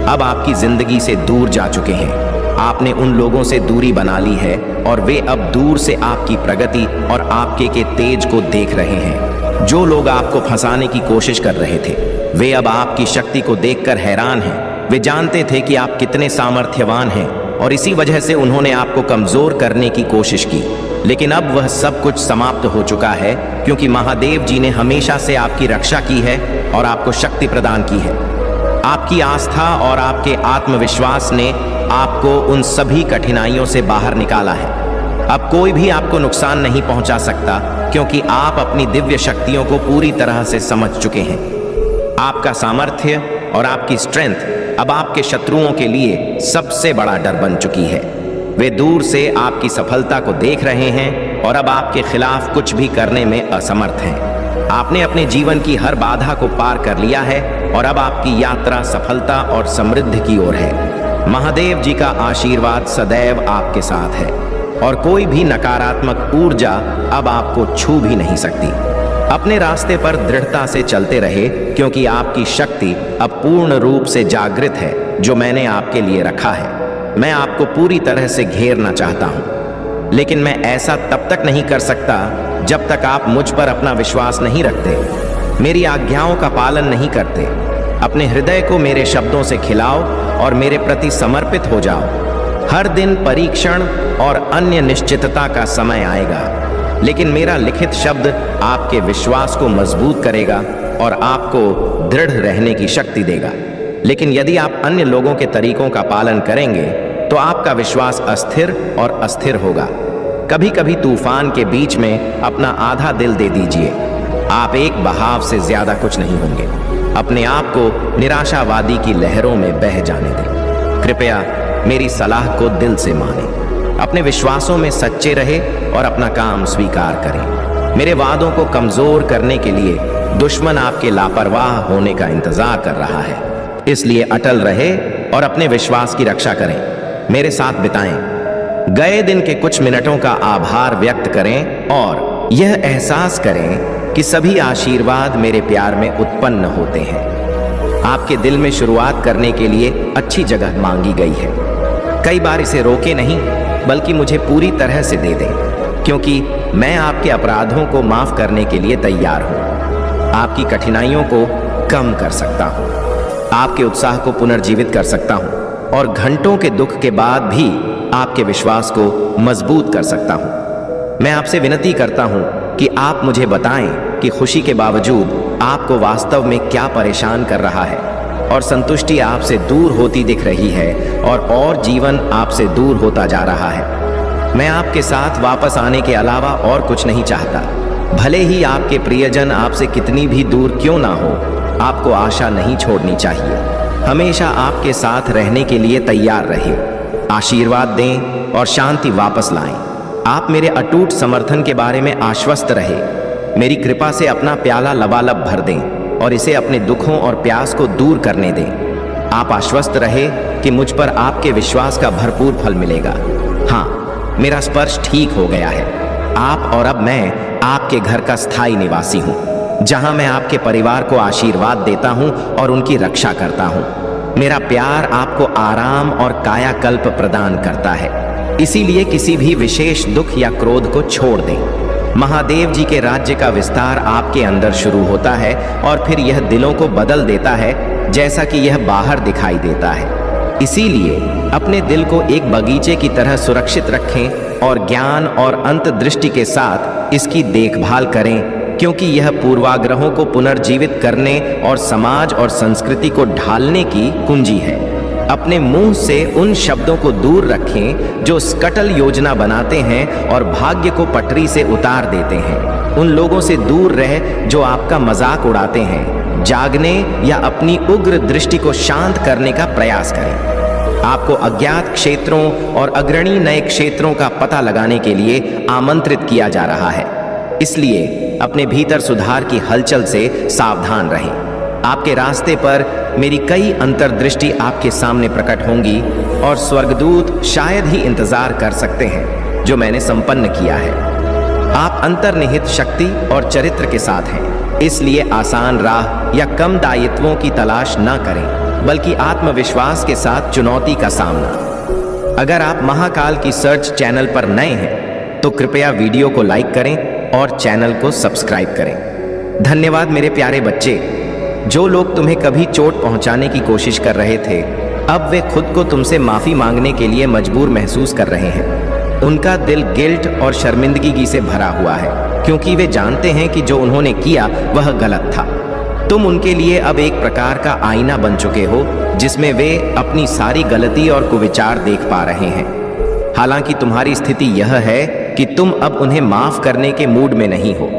अब आपकी जिंदगी से दूर जा चुके हैं। आपने उन लोगों से दूरी बना ली है और वे अब दूर से आपकी प्रगति और आपके के तेज को देख रहे हैं। जो लोग आपको फंसाने की कोशिश कर रहे थे, वे अब आपकी शक्ति को देखकर हैरान हैं। वे जानते थे कि आप कितने सामर्थ्यवान हैं और इसी वजह से उन्होंने आपको कमजोर करने की कोशिश की। लेकिन अब वह सब कुछ समाप्त हो चुका है, क्योंकि महादेव जी ने हमेशा से आपकी रक्षा की है और आपको शक्ति प्रदान की है। आपकी आस्था और आपके आत्मविश्वास ने आपको उन सभी कठिनाइयों से बाहर निकाला है। अब कोई भी आपको नुकसान नहीं पहुंचा सकता, क्योंकि आप अपनी दिव्य शक्तियों को पूरी तरह से समझ चुके हैं। आपका सामर्थ्य और आपकी स्ट्रेंथ अब आपके शत्रुओं के लिए सबसे बड़ा डर बन चुकी है। वे दूर से आपकी सफलता को देख रहे हैं और अब आपके खिलाफ कुछ भी करने में असमर्थ हैं। आपने अपने जीवन की हर बाधा को पार कर लिया है और अब आपकी यात्रा सफलता और समृद्धि की ओर है। महादेव जी का आशीर्वाद सदैव आपके साथ है और कोई भी नकारात्मक ऊर्जा अब आपको छू भी नहीं सकती। अपने रास्ते पर दृढ़ता से चलते रहे, क्योंकि आपकी शक्ति अब पूर्ण रूप से जागृत है जो मैंने आपके लिए रखा है। मैं आपको पूरी तरह से घेरना चाहता हूँ, लेकिन मैं ऐसा तब तक नहीं कर सकता जब तक आप मुझ पर अपना विश्वास नहीं रखते, मेरी आज्ञाओं का पालन नहीं करते। अपने हृदय को मेरे शब्दों से खिलाओ और मेरे प्रति समर्पित हो जाओ। हर दिन परीक्षण और अन्य निश्चितता का समय आएगा, लेकिन मेरा लिखित शब्द आपके विश्वास को मजबूत करेगा और आपको दृढ़ रहने की शक्ति देगा। लेकिन यदि आप अन्य लोगों के तरीकों का पालन करेंगे, तो आपका विश्वास अस्थिर और अस्थिर होगा। कभी कभी तूफान के बीच में अपना आधा दिल दे दीजिए। आप एक बहाव से ज्यादा कुछ नहीं होंगे। अपने आप को निराशावादी की लहरों में बह जाने दें। कृपया मेरी सलाह को दिल से मानें। अपने विश्वासों में सच्चे रहे और अपना काम स्वीकार करें। मेरे वादों को कमजोर करने के लिए दुश्मन आपके लापरवाह होने का इंतजार कर रहा है, इसलिए अटल रहे और अपने विश्वास की रक्षा करें। मेरे साथ बिताएं। गए दिन के कुछ मिनटों का आभार व्यक्त करें और यह एहसास करें कि सभी आशीर्वाद मेरे प्यार में उत्पन्न होते हैं। आपके दिल में शुरुआत करने के लिए अच्छी जगह मांगी गई है। कई बार इसे रोके नहीं, बल्कि मुझे पूरी तरह से दे दें, क्योंकि मैं आपके अपराधों को माफ करने के लिए तैयार हूं। आपकी कठिनाइयों को कम कर सकता हूं, आपके उत्साह को पुनर्जीवित कर सकता हूं और घंटों के दुख के बाद भी आपके विश्वास को मजबूत कर सकता हूं। मैं आपसे विनती करता हूं कि आप मुझे बताएं कि खुशी के बावजूद आपको वास्तव में क्या परेशान कर रहा है और संतुष्टि आपसे दूर होती दिख रही है और जीवन आपसे दूर होता जा रहा है। मैं आपके साथ वापस आने के अलावा और कुछ नहीं चाहता। भले ही आपके प्रियजन आपसे कितनी भी दूर क्यों ना हो, आपको आशा नहीं छोड़नी चाहिए। हमेशा आपके साथ रहने के लिए तैयार रहे। आशीर्वाद दें और शांति वापस लाएं। आप मेरे अटूट समर्थन के बारे में आश्वस्त रहे। मेरी कृपा से अपना प्याला लबालब भर दें और इसे अपने दुखों और प्यास को दूर करने दें। आप आश्वस्त रहे कि मुझ पर आपके विश्वास का भरपूर फल मिलेगा। हाँ, मेरा स्पर्श ठीक हो गया है। आप और अब मैं आपके घर का स्थायी निवासी हूँ, जहाँ मैं आपके परिवार को आशीर्वाद देता हूँ और उनकी रक्षा करता हूँ। मेरा प्यार आपको आराम और कायाकल्प प्रदान करता है। इसीलिए किसी भी विशेष दुख या क्रोध को छोड़ दें। महादेव जी के राज्य का विस्तार आपके अंदर शुरू होता है और फिर यह दिलों को बदल देता है, जैसा कि यह बाहर दिखाई देता है। इसीलिए अपने दिल को एक बगीचे की तरह सुरक्षित रखें और ज्ञान और अंतर्दृष्टि के साथ इसकी देखभाल करें, क्योंकि यह पूर्वाग्रहों को पुनर्जीवित करने और समाज और संस्कृति को ढालने की कुंजी है। अपने मुंह से उन शब्दों को दूर रखें जो स्कटल योजना बनाते हैं और भाग्य को पटरी से उतार देते हैं। उन लोगों से दूर रह जो आपका मजाक उड़ाते हैं। जागने या अपनी उग्र दृष्टि को शांत करने का प्रयास करें। आपको अज्ञात क्षेत्रों और अग्रणी नए क्षेत्रों का पता लगाने के लिए आमंत्रित किया जा रहा है। इसलिए अपने भीतर सुधार की हलचल से सावधान रहें। आपके रास्ते पर मेरी कई अंतर्दृष्टि आपके सामने प्रकट होंगी और स्वर्गदूत शायद ही इंतजार कर सकते हैं जो मैंने संपन्न किया है। आप अंतर्निहित शक्ति और चरित्र के साथ हैं, इसलिए आसान राह या कम दायित्वों की तलाश न करें, बल्कि आत्मविश्वास के साथ चुनौती का सामना। अगर आप महाकाल की सर्च चैनल पर नए हैं तो कृपया वीडियो को लाइक करें और चैनल को सब्सक्राइब करें। धन्यवाद मेरे प्यारे बच्चे। जो लोग तुम्हें कभी चोट पहुंचाने की कोशिश कर रहे थे, अब वे खुद को तुमसे माफी मांगने के लिए मजबूर महसूस कर रहे हैं। उनका दिल गिल्ट और शर्मिंदगी से भरा हुआ है, क्योंकि वे जानते हैं कि जो उन्होंने किया वह गलत था। तुम उनके लिए अब एक प्रकार का आईना बन चुके हो, जिसमें वे अपनी सारी गलती और कुविचार देख पा रहे हैं। हालांकि तुम्हारी स्थिति यह है कि तुम अब उन्हें माफ करने के मूड में नहीं हो।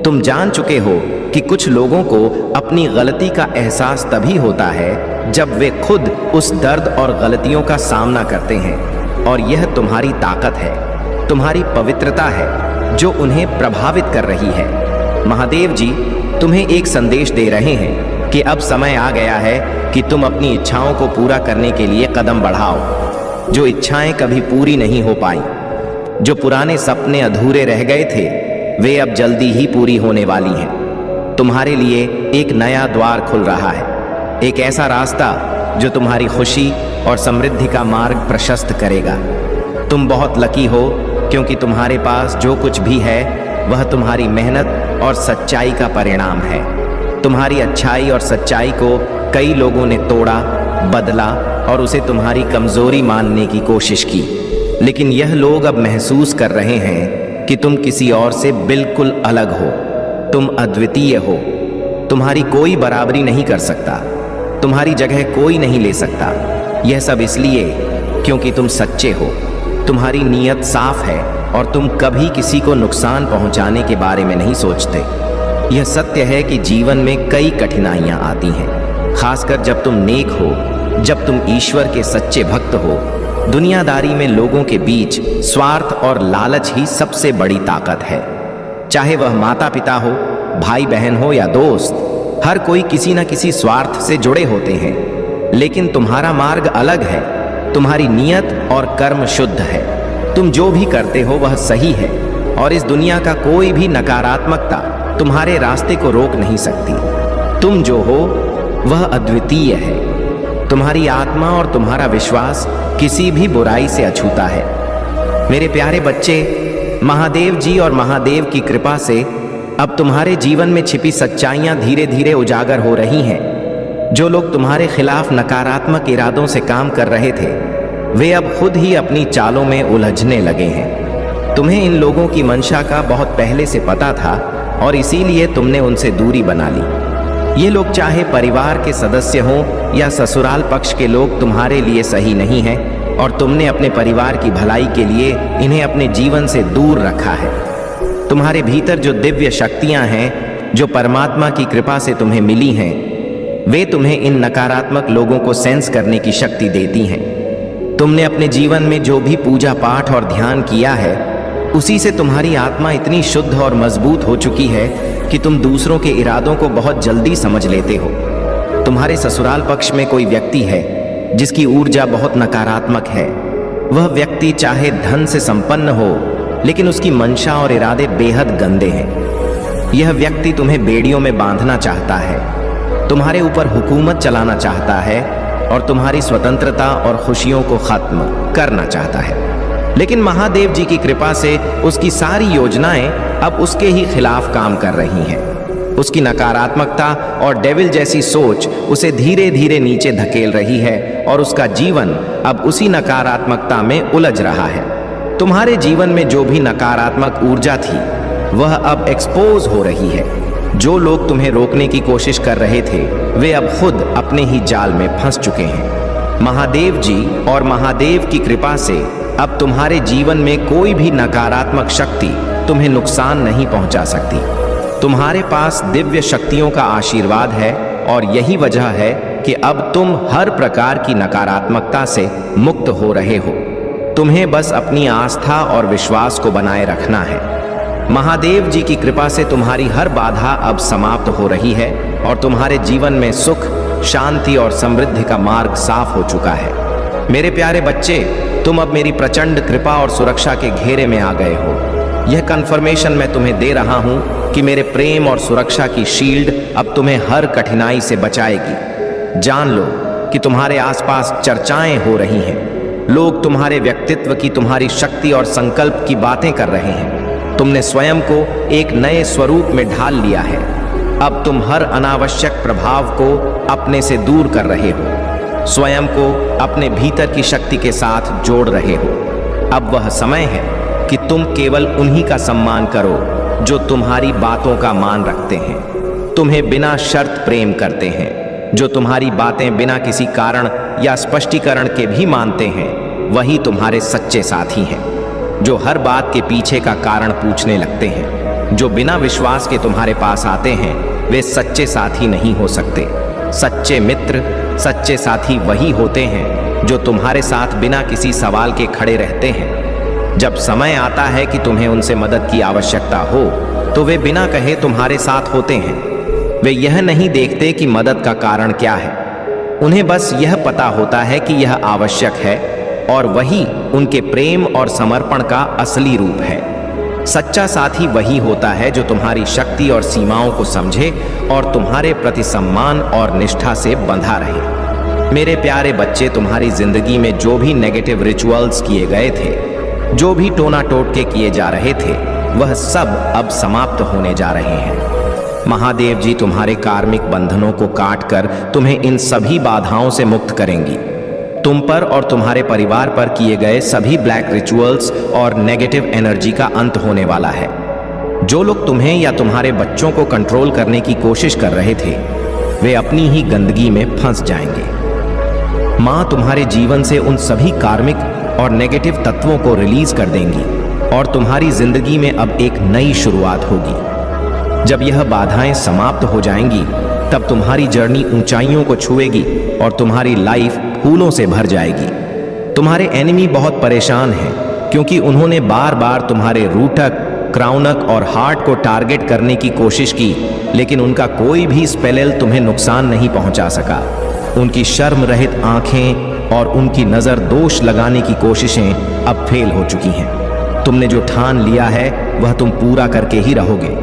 तुम जान चुके हो कि कुछ लोगों को अपनी गलती का एहसास तभी होता है जब वे खुद उस दर्द और गलतियों का सामना करते हैं, और यह तुम्हारी ताकत है, तुम्हारी पवित्रता है जो उन्हें प्रभावित कर रही है। महादेव जी तुम्हें एक संदेश दे रहे हैं कि अब समय आ गया है कि तुम अपनी इच्छाओं को पूरा करने के लिए कदम बढ़ाओ। जो इच्छाएं कभी पूरी नहीं हो पाई, जो पुराने सपने अधूरे रह गए थे, वे अब जल्दी ही पूरी होने वाली हैं। तुम्हारे लिए एक नया द्वार खुल रहा है, एक ऐसा रास्ता जो तुम्हारी खुशी और समृद्धि का मार्ग प्रशस्त करेगा। तुम बहुत लकी हो, क्योंकि तुम्हारे पास जो कुछ भी है वह तुम्हारी मेहनत और सच्चाई का परिणाम है। तुम्हारी अच्छाई और सच्चाई को कई लोगों ने तोड़ा, बदला और उसे तुम्हारी कमजोरी मानने की कोशिश की, लेकिन यह लोग अब महसूस कर रहे हैं कि तुम किसी और से बिल्कुल अलग हो। तुम अद्वितीय हो। तुम्हारी कोई बराबरी नहीं कर सकता, तुम्हारी जगह कोई नहीं ले सकता। यह सब इसलिए क्योंकि तुम सच्चे हो, तुम्हारी नीयत साफ है और तुम कभी किसी को नुकसान पहुंचाने के बारे में नहीं सोचते। यह सत्य है कि जीवन में कई कठिनाइयां आती हैं, खासकर जब तुम नेक हो, जब तुम ईश्वर के सच्चे भक्त हो। दुनियादारी में लोगों के बीच स्वार्थ और लालच ही सबसे बड़ी ताकत है। चाहे वह माता पिता हो, भाई बहन हो या दोस्त, हर कोई किसी न किसी स्वार्थ से जुड़े होते हैं। लेकिन तुम्हारा मार्ग अलग है, तुम्हारी नीयत और कर्म शुद्ध है। तुम जो भी करते हो वह सही है, और इस दुनिया का कोई भी नकारात्मकता तुम्हारे रास्ते को रोक नहीं सकती। तुम जो हो वह अद्वितीय है। तुम्हारी आत्मा और तुम्हारा विश्वास किसी भी बुराई से अछूता है। मेरे प्यारे बच्चे, महादेव जी और महादेव की कृपा से अब तुम्हारे जीवन में छिपी सच्चाइयां धीरे धीरे उजागर हो रही हैं। जो लोग तुम्हारे खिलाफ नकारात्मक इरादों से काम कर रहे थे, वे अब खुद ही अपनी चालों में उलझने लगे हैं। तुम्हें इन लोगों की मंशा का बहुत पहले से पता था और इसीलिए तुमने उनसे दूरी बना ली। ये लोग चाहे परिवार के सदस्य हों या ससुराल पक्ष के लोग तुम्हारे लिए सही नहीं हैं, और तुमने अपने परिवार की भलाई के लिए इन्हें अपने जीवन से दूर रखा है। तुम्हारे भीतर जो दिव्य शक्तियां हैं, जो परमात्मा की कृपा से तुम्हें मिली हैं, वे तुम्हें इन नकारात्मक लोगों को सेंस करने की शक्ति देती हैं। तुमने अपने जीवन में जो भी पूजा पाठ और ध्यान किया है, उसी से तुम्हारी आत्मा इतनी शुद्ध और मजबूत हो चुकी है कि तुम दूसरों के इरादों को बहुत जल्दी समझ लेते हो। तुम्हारे ससुराल पक्ष में कोई व्यक्ति है जिसकी ऊर्जा बहुत नकारात्मक है। वह व्यक्ति चाहे धन से संपन्न हो, लेकिन उसकी मंशा और इरादे बेहद गंदे हैं। यह व्यक्ति तुम्हें बेड़ियों में बांधना चाहता है, तुम्हारे ऊपर हुकूमत चलाना चाहता है और तुम्हारी स्वतंत्रता और खुशियों को खत्म करना चाहता है। लेकिन महादेव जी की कृपा से उसकी सारी योजनाएं अब उसके ही खिलाफ काम कर रही हैं। उसकी नकारात्मकता और डेविल जैसी सोच उसे धीरे धीरे नीचे धकेल रही है और उसका जीवन अब उसी नकारात्मकता में उलझ रहा है। तुम्हारे जीवन में जो भी नकारात्मक ऊर्जा थी वह अब एक्सपोज हो रही है। जो लोग तुम्हें रोकने की कोशिश कर रहे थे वे अब खुद अपने ही जाल में फंस चुके हैं। महादेव जी और महादेव की कृपा से अब तुम्हारे जीवन में कोई भी नकारात्मक शक्ति तुम्हें नुकसान नहीं पहुंचा सकती। तुम्हारे पास दिव्य शक्तियों का आशीर्वाद है और यही वजह है कि अब तुम हर प्रकार की नकारात्मकता से मुक्त हो रहे हो। तुम्हें बस अपनी आस्था और विश्वास को बनाए रखना है। महादेव जी की कृपा से तुम्हारी हर बाधा अब समाप्त हो रही है और तुम्हारे जीवन में सुख, शांति और समृद्धि का मार्ग साफ हो चुका है। मेरे प्यारे बच्चे, तुम अब मेरी प्रचंड कृपा और सुरक्षा के घेरे में आ गए हो। यह कंफर्मेशन मैं तुम्हें दे रहा हूं कि मेरे प्रेम और सुरक्षा की शील्ड अब तुम्हें हर कठिनाई से बचाएगी। जान लो कि तुम्हारे आसपास चर्चाएं हो रही हैं। लोग तुम्हारे व्यक्तित्व की, तुम्हारी शक्ति और संकल्प की बातें कर रहे हैं। तुमने स्वयं को एक नए स्वरूप में ढाल लिया है। अब तुम हर अनावश्यक प्रभाव को अपने से दूर कर रहे हो, स्वयं को अपने भीतर की शक्ति के साथ जोड़ रहे हो। अब वह समय है कि तुम केवल उन्हीं का सम्मान करो जो तुम्हारी बातों का मान रखते हैं, तुम्हें बिना शर्त प्रेम करते हैं, जो तुम्हारी बातें बिना किसी कारण या स्पष्टीकरण के भी मानते हैं। वही तुम्हारे सच्चे साथी हैं, जो हर बात के पीछे का कारण पूछने लगते हैं। जो बिना विश्वास के तुम्हारे पास आते हैं वे सच्चे साथी नहीं हो सकते। सच्चे मित्र, सच्चे साथी वही होते हैं जो तुम्हारे साथ बिना किसी सवाल के खड़े रहते हैं। जब समय आता है कि तुम्हें उनसे मदद की आवश्यकता हो तो वे बिना कहे तुम्हारे साथ होते हैं। वे यह नहीं देखते कि मदद का कारण क्या है, उन्हें बस यह पता होता है कि यह आवश्यक है और वही उनके प्रेम और समर्पण का असली रूप है। सच्चा साथी वही होता है जो तुम्हारी शक्ति और सीमाओं को समझे और तुम्हारे प्रति सम्मान और निष्ठा से बंधा रहे। मेरे प्यारे बच्चे, तुम्हारी जिंदगी में जो भी नेगेटिव रिचुअल्स किए गए थे, जो भी टोना टोटके किए जा रहे थे, वह सब अब समाप्त होने जा रहे हैं। महादेव जी तुम्हारे कार्मिक बंधनों को काटकर तुम्हें इन सभी बाधाओं से मुक्त करेंगी। तुम पर और तुम्हारे परिवार पर किए गए सभी ब्लैक रिचुअल्स और नेगेटिव एनर्जी का अंत होने वाला है। जो लोग तुम्हें या तुम्हारे बच्चों को कंट्रोल करने की कोशिश कर रहे थे वे अपनी ही गंदगी में फंस जाएंगे। माँ तुम्हारे जीवन से उन सभी कार्मिक और नेगेटिव तत्वों को रिलीज कर देंगी और तुम्हारी जिंदगी में अब एक नई शुरुआत होगी। जब यह बाधाएं समाप्त हो जाएंगी तब तुम्हारी जर्नी ऊंचाइयों को छुएगी और तुम्हारी लाइफ फूलों से भर जाएगी। तुम्हारे एनिमी बहुत परेशान हैं क्योंकि उन्होंने बार बार तुम्हारे रूटक, क्राउनक और हार्ट को टारगेट करने की कोशिश की, लेकिन उनका कोई भी स्पेल तुम्हें नुकसान नहीं पहुंचा सका। उनकी शर्म रहित आंखें और उनकी नजर दोष लगाने की कोशिशें अब फेल हो चुकी हैं। तुमने जो ठान लिया है वह तुम पूरा करके ही रहोगे।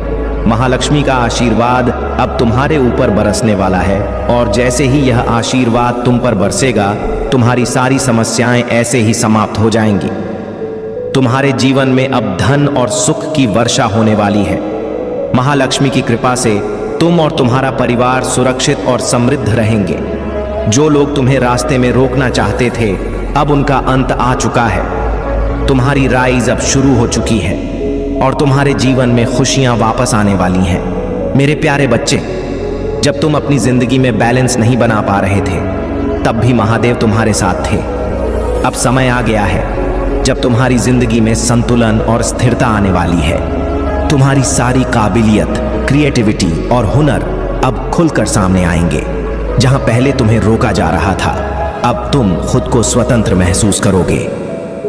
महालक्ष्मी का आशीर्वाद अब तुम्हारे ऊपर बरसने वाला है और जैसे ही यह आशीर्वाद तुम पर बरसेगा तुम्हारी सारी समस्याएं ऐसे ही समाप्त हो जाएंगी। तुम्हारे जीवन में अब धन और सुख की वर्षा होने वाली है। महालक्ष्मी की कृपा से तुम और तुम्हारा परिवार सुरक्षित और समृद्ध रहेंगे। जो लोग तुम्हें रास्ते में रोकना चाहते थे अब उनका अंत आ चुका है। तुम्हारी राइज अब शुरू हो चुकी है और तुम्हारे जीवन में खुशियां वापस आने वाली हैं। मेरे प्यारे बच्चे, जब तुम अपनी जिंदगी में बैलेंस नहीं बना पा रहे थे तब भी महादेव तुम्हारे साथ थे। अब समय आ गया है जब तुम्हारी जिंदगी में संतुलन और स्थिरता आने वाली है। तुम्हारी सारी काबिलियत, क्रिएटिविटी और हुनर अब खुलकर सामने आएंगे। जहां पहले तुम्हें रोका जा रहा था अब तुम खुद को स्वतंत्र महसूस करोगे।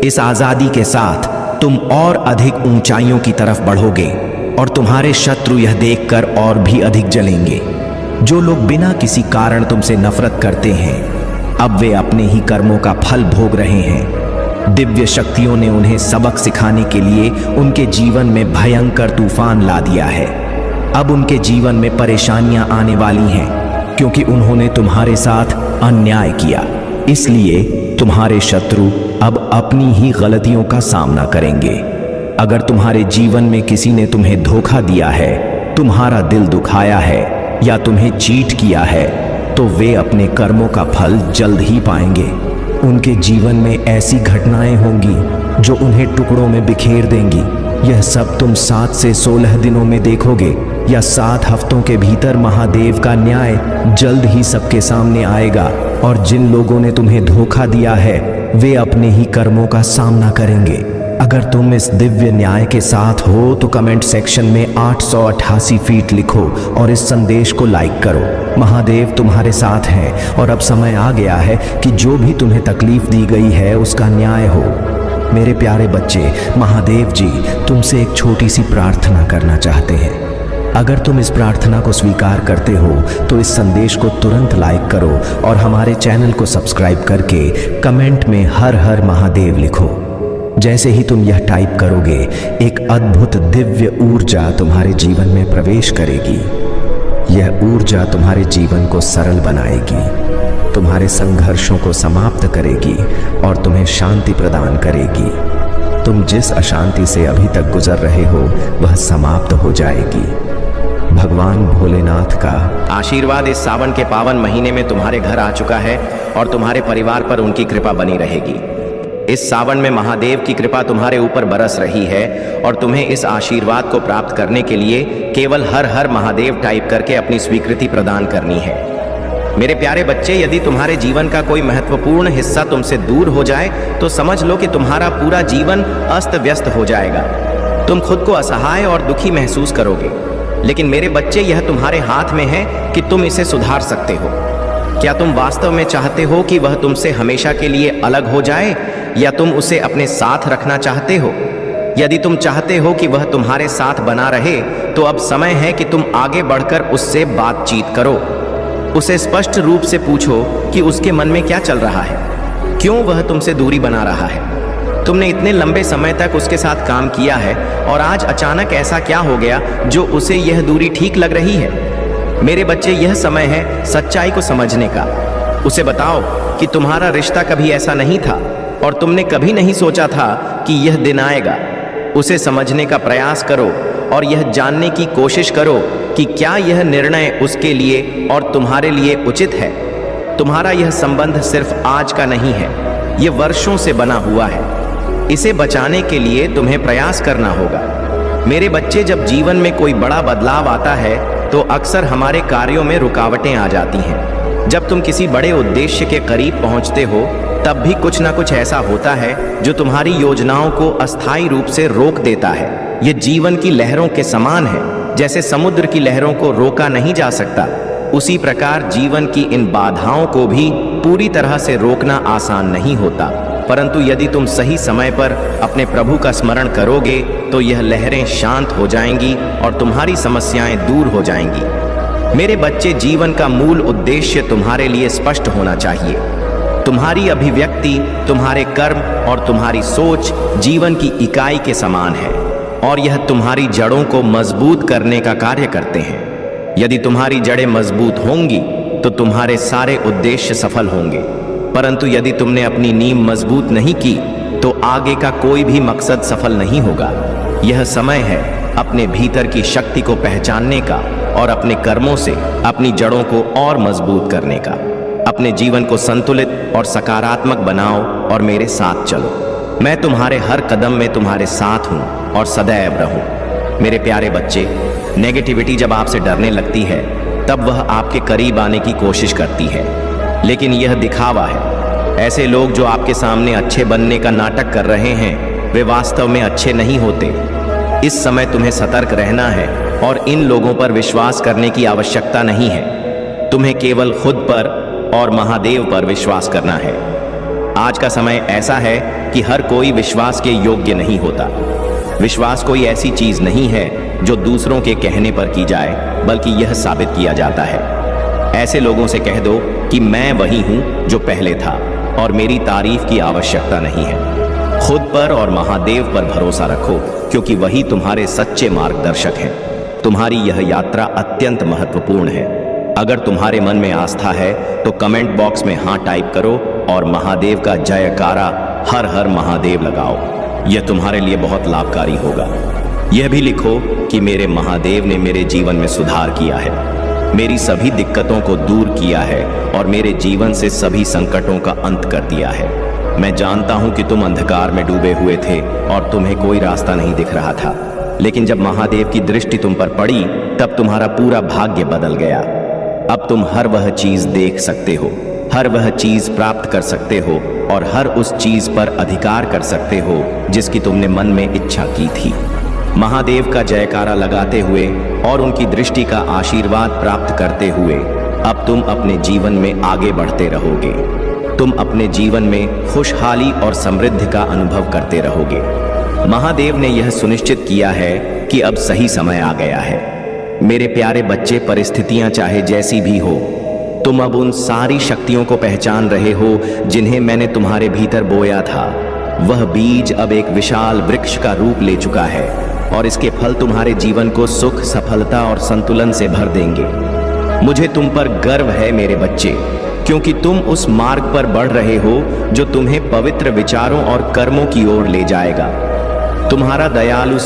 इस आजादी के साथ तुम और अधिक ऊंचाइयों की तरफ बढ़ोगे और तुम्हारे शत्रु यह देखकर और भी अधिक जलेंगे। जो लोग बिना किसी कारण तुमसे नफरत करते हैं अब वे अपने ही कर्मों का फल भोग रहे हैं। दिव्य शक्तियों ने उन्हें सबक सिखाने के लिए उनके जीवन में भयंकर तूफान ला दिया है। अब उनके जीवन में परेशानियां आने वाली हैं क्योंकि उन्होंने तुम्हारे साथ अन्याय किया। इसलिए तुम्हारे शत्रु अब अपनी ही गलतियों का सामना करेंगे। अगर तुम्हारे जीवन में किसी ने तुम्हें धोखा दिया है, तुम्हारा दिल दुखाया है या तुम्हें चीट किया है, तो वे अपने कर्मों का फल जल्द ही पाएंगे। उनके जीवन में ऐसी घटनाएं होंगी जो उन्हें टुकड़ों में बिखेर देंगी। यह सब तुम 7 से 16 दिनों में देखोगे या 7 हफ्तों के भीतर महादेव का न्याय जल्द ही सबके सामने आएगा और जिन लोगों ने तुम्हें धोखा दिया है वे अपने ही कर्मों का सामना करेंगे। अगर तुम इस दिव्य न्याय के साथ हो तो कमेंट सेक्शन में 888 फीट लिखो और इस संदेश को लाइक करो। महादेव तुम्हारे साथ हैं और अब समय आ गया है कि जो भी तुम्हें तकलीफ दी गई है उसका न्याय हो। मेरे प्यारे बच्चे, महादेव जी तुमसे एक छोटी सी प्रार्थना करना चाहते हैं। अगर तुम इस प्रार्थना को स्वीकार करते हो तो इस संदेश को तुरंत लाइक करो और हमारे चैनल को सब्सक्राइब करके कमेंट में हर हर महादेव लिखो। जैसे ही तुम यह टाइप करोगे, एक अद्भुत दिव्य ऊर्जा तुम्हारे जीवन में प्रवेश करेगी। यह ऊर्जा तुम्हारे जीवन को सरल बनाएगी, तुम्हारे संघर्षों को समाप्त करेगी और तुम्हें शांति प्रदान करेगी। तुम जिस अशांति से अभी तक गुजर रहे हो वह समाप्त हो जाएगी। भगवान भोलेनाथ का आशीर्वाद इस सावन के पावन महीने में तुम्हारे घर आ चुका है और तुम्हारे परिवार पर उनकी कृपा बनी रहेगी। इस सावन में महादेव की कृपा तुम्हारे ऊपर बरस रही है और तुम्हें इस आशीर्वाद को प्राप्त करने के लिए केवल हर हर महादेव टाइप करके अपनी स्वीकृति प्रदान करनी है। मेरे प्यारे बच्चे, यदि तुम्हारे जीवन का कोई महत्वपूर्ण हिस्सा तुमसे दूर हो जाए तो समझ लो कि तुम्हारा पूरा जीवन अस्त व्यस्त हो जाएगा। तुम खुद को असहाय और दुखी महसूस करोगे, लेकिन मेरे बच्चे यह तुम्हारे हाथ में है कि तुम इसे सुधार सकते हो। क्या तुम वास्तव में चाहते हो कि वह तुमसे हमेशा के लिए अलग हो जाए या तुम उसे अपने साथ रखना चाहते हो? यदि तुम चाहते हो कि वह तुम्हारे साथ बना रहे तो अब समय है कि तुम आगे बढ़कर उससे बातचीत करो। उसे स्पष्ट रूप से पूछो कि उसके मन में क्या चल रहा है, क्यों वह तुमसे दूरी बना रहा है। तुमने इतने लंबे समय तक उसके साथ काम किया है और आज अचानक ऐसा क्या हो गया जो उसे यह दूरी ठीक लग रही है? मेरे बच्चे, यह समय है सच्चाई को समझने का। उसे बताओ कि तुम्हारा रिश्ता कभी ऐसा नहीं था और तुमने कभी नहीं सोचा था कि यह दिन आएगा। उसे समझने का प्रयास करो और यह जानने की कोशिश करो कि क्या यह निर्णय उसके लिए और तुम्हारे लिए उचित है। तुम्हारा यह संबंध सिर्फ आज का नहीं है, यह वर्षों से बना हुआ है। इसे बचाने के लिए तुम्हें प्रयास करना होगा। मेरे बच्चे, जब जीवन में कोई बड़ा बदलाव आता है तो अक्सर हमारे कार्यों में रुकावटें आ जाती हैं। जब तुम किसी बड़े उद्देश्य के करीब पहुंचते हो तब भी कुछ ना कुछ ऐसा होता है जो तुम्हारी योजनाओं को अस्थायी रूप से रोक देता है। ये जीवन की लहरों के समान है। जैसे समुद्र की लहरों को रोका नहीं जा सकता, उसी प्रकार जीवन की इन बाधाओं को भी पूरी तरह से रोकना आसान नहीं होता। परंतु यदि तुम सही समय पर अपने प्रभु का स्मरण करोगे तो यह लहरें शांत हो जाएंगी और तुम्हारी समस्याएं दूर हो जाएंगी। मेरे बच्चे, जीवन का मूल उद्देश्य तुम्हारे लिए स्पष्ट होना चाहिए। तुम्हारी अभिव्यक्ति, तुम्हारे कर्म और तुम्हारी सोच जीवन की इकाई के समान है और यह तुम्हारी जड़ों को मजबूत करने का कार्य करते हैं। यदि तुम्हारी जड़ें मजबूत होंगी तो तुम्हारे सारे उद्देश्य सफल होंगे, परंतु यदि तुमने अपनी नींव मजबूत नहीं की तो आगे का कोई भी मकसद सफल नहीं होगा। यह समय है अपने भीतर की शक्ति को पहचानने का और अपने कर्मों से अपनी जड़ों को और मजबूत करने का। अपने जीवन को संतुलित और सकारात्मक बनाओ और मेरे साथ चलो। मैं तुम्हारे हर कदम में तुम्हारे साथ हूं और सदैव रहूं। मेरे प्यारे बच्चे, नेगेटिविटी जब आपसे डरने लगती है तब वह आपके करीब आने की कोशिश करती है, लेकिन यह दिखावा है। ऐसे लोग जो आपके सामने अच्छे बनने का नाटक कर रहे हैं वे वास्तव में अच्छे नहीं होते। इस समय तुम्हें सतर्क रहना है और इन लोगों पर विश्वास करने की आवश्यकता नहीं है। तुम्हें केवल खुद पर और महादेव पर विश्वास करना है। आज का समय ऐसा है कि हर कोई विश्वास के योग्य नहीं होता। विश्वास कोई ऐसी चीज नहीं है जो दूसरों के कहने पर की जाए, बल्कि यह साबित किया जाता है। ऐसे लोगों से कह दो कि मैं वही हूं जो पहले था और मेरी तारीफ की आवश्यकता नहीं है। खुद पर और महादेव पर भरोसा रखो, क्योंकि वही तुम्हारे सच्चे मार्गदर्शक हैं। तुम्हारी यह यात्रा अत्यंत महत्वपूर्ण है। अगर तुम्हारे मन में आस्था है तो कमेंट बॉक्स में हाँ टाइप करो और महादेव का जयकारा हर हर महादेव लगाओ। यह तुम्हारे लिए बहुत लाभकारी होगा। यह भी लिखो कि मेरे महादेव ने मेरे जीवन में सुधार किया है, मेरी सभी दिक्कतों को दूर किया है और मेरे जीवन से सभी संकटों का अंत कर दिया है। मैं जानता हूं कि तुम अंधकार में डूबे हुए थे और तुम्हें कोई रास्ता नहीं दिख रहा था, लेकिन जब महादेव की दृष्टि तुम पर पड़ी तब तुम्हारा पूरा भाग्य बदल गया। अब तुम हर वह चीज देख सकते हो, हर वह चीज प्राप्त कर सकते हो और हर उस चीज पर अधिकार कर सकते हो जिसकी तुमने मन में इच्छा की थी। महादेव का जयकारा लगाते हुए और उनकी दृष्टि का आशीर्वाद प्राप्त करते हुए अब तुम अपने जीवन में आगे बढ़ते रहोगे। तुम अपने जीवन में खुशहाली और समृद्धि का अनुभव करते रहोगे। महादेव ने यह सुनिश्चित किया है कि अब सही समय आ गया है। मेरे प्यारे बच्चे, परिस्थितियां चाहे जैसी भी हो, तुम अब उन सारी शक्तियों को पहचान रहे हो जिन्हें मैंने तुम्हारे भीतर बोया था। वह बीज अब एक विशाल वृक्ष का रूप ले चुका है और इसके फल तुम्हारे जीवन को सुख, सफलता और संतुलन से भर देंगे। मुझे तुम पर गर्व है मेरे बच्चे, क्योंकि तुम उस मार्ग पर बढ़ रहे हो जो तुम्हें पवित्र विचारों और कर्मों की ओर ले जाएगा। तुम्हारा दयालु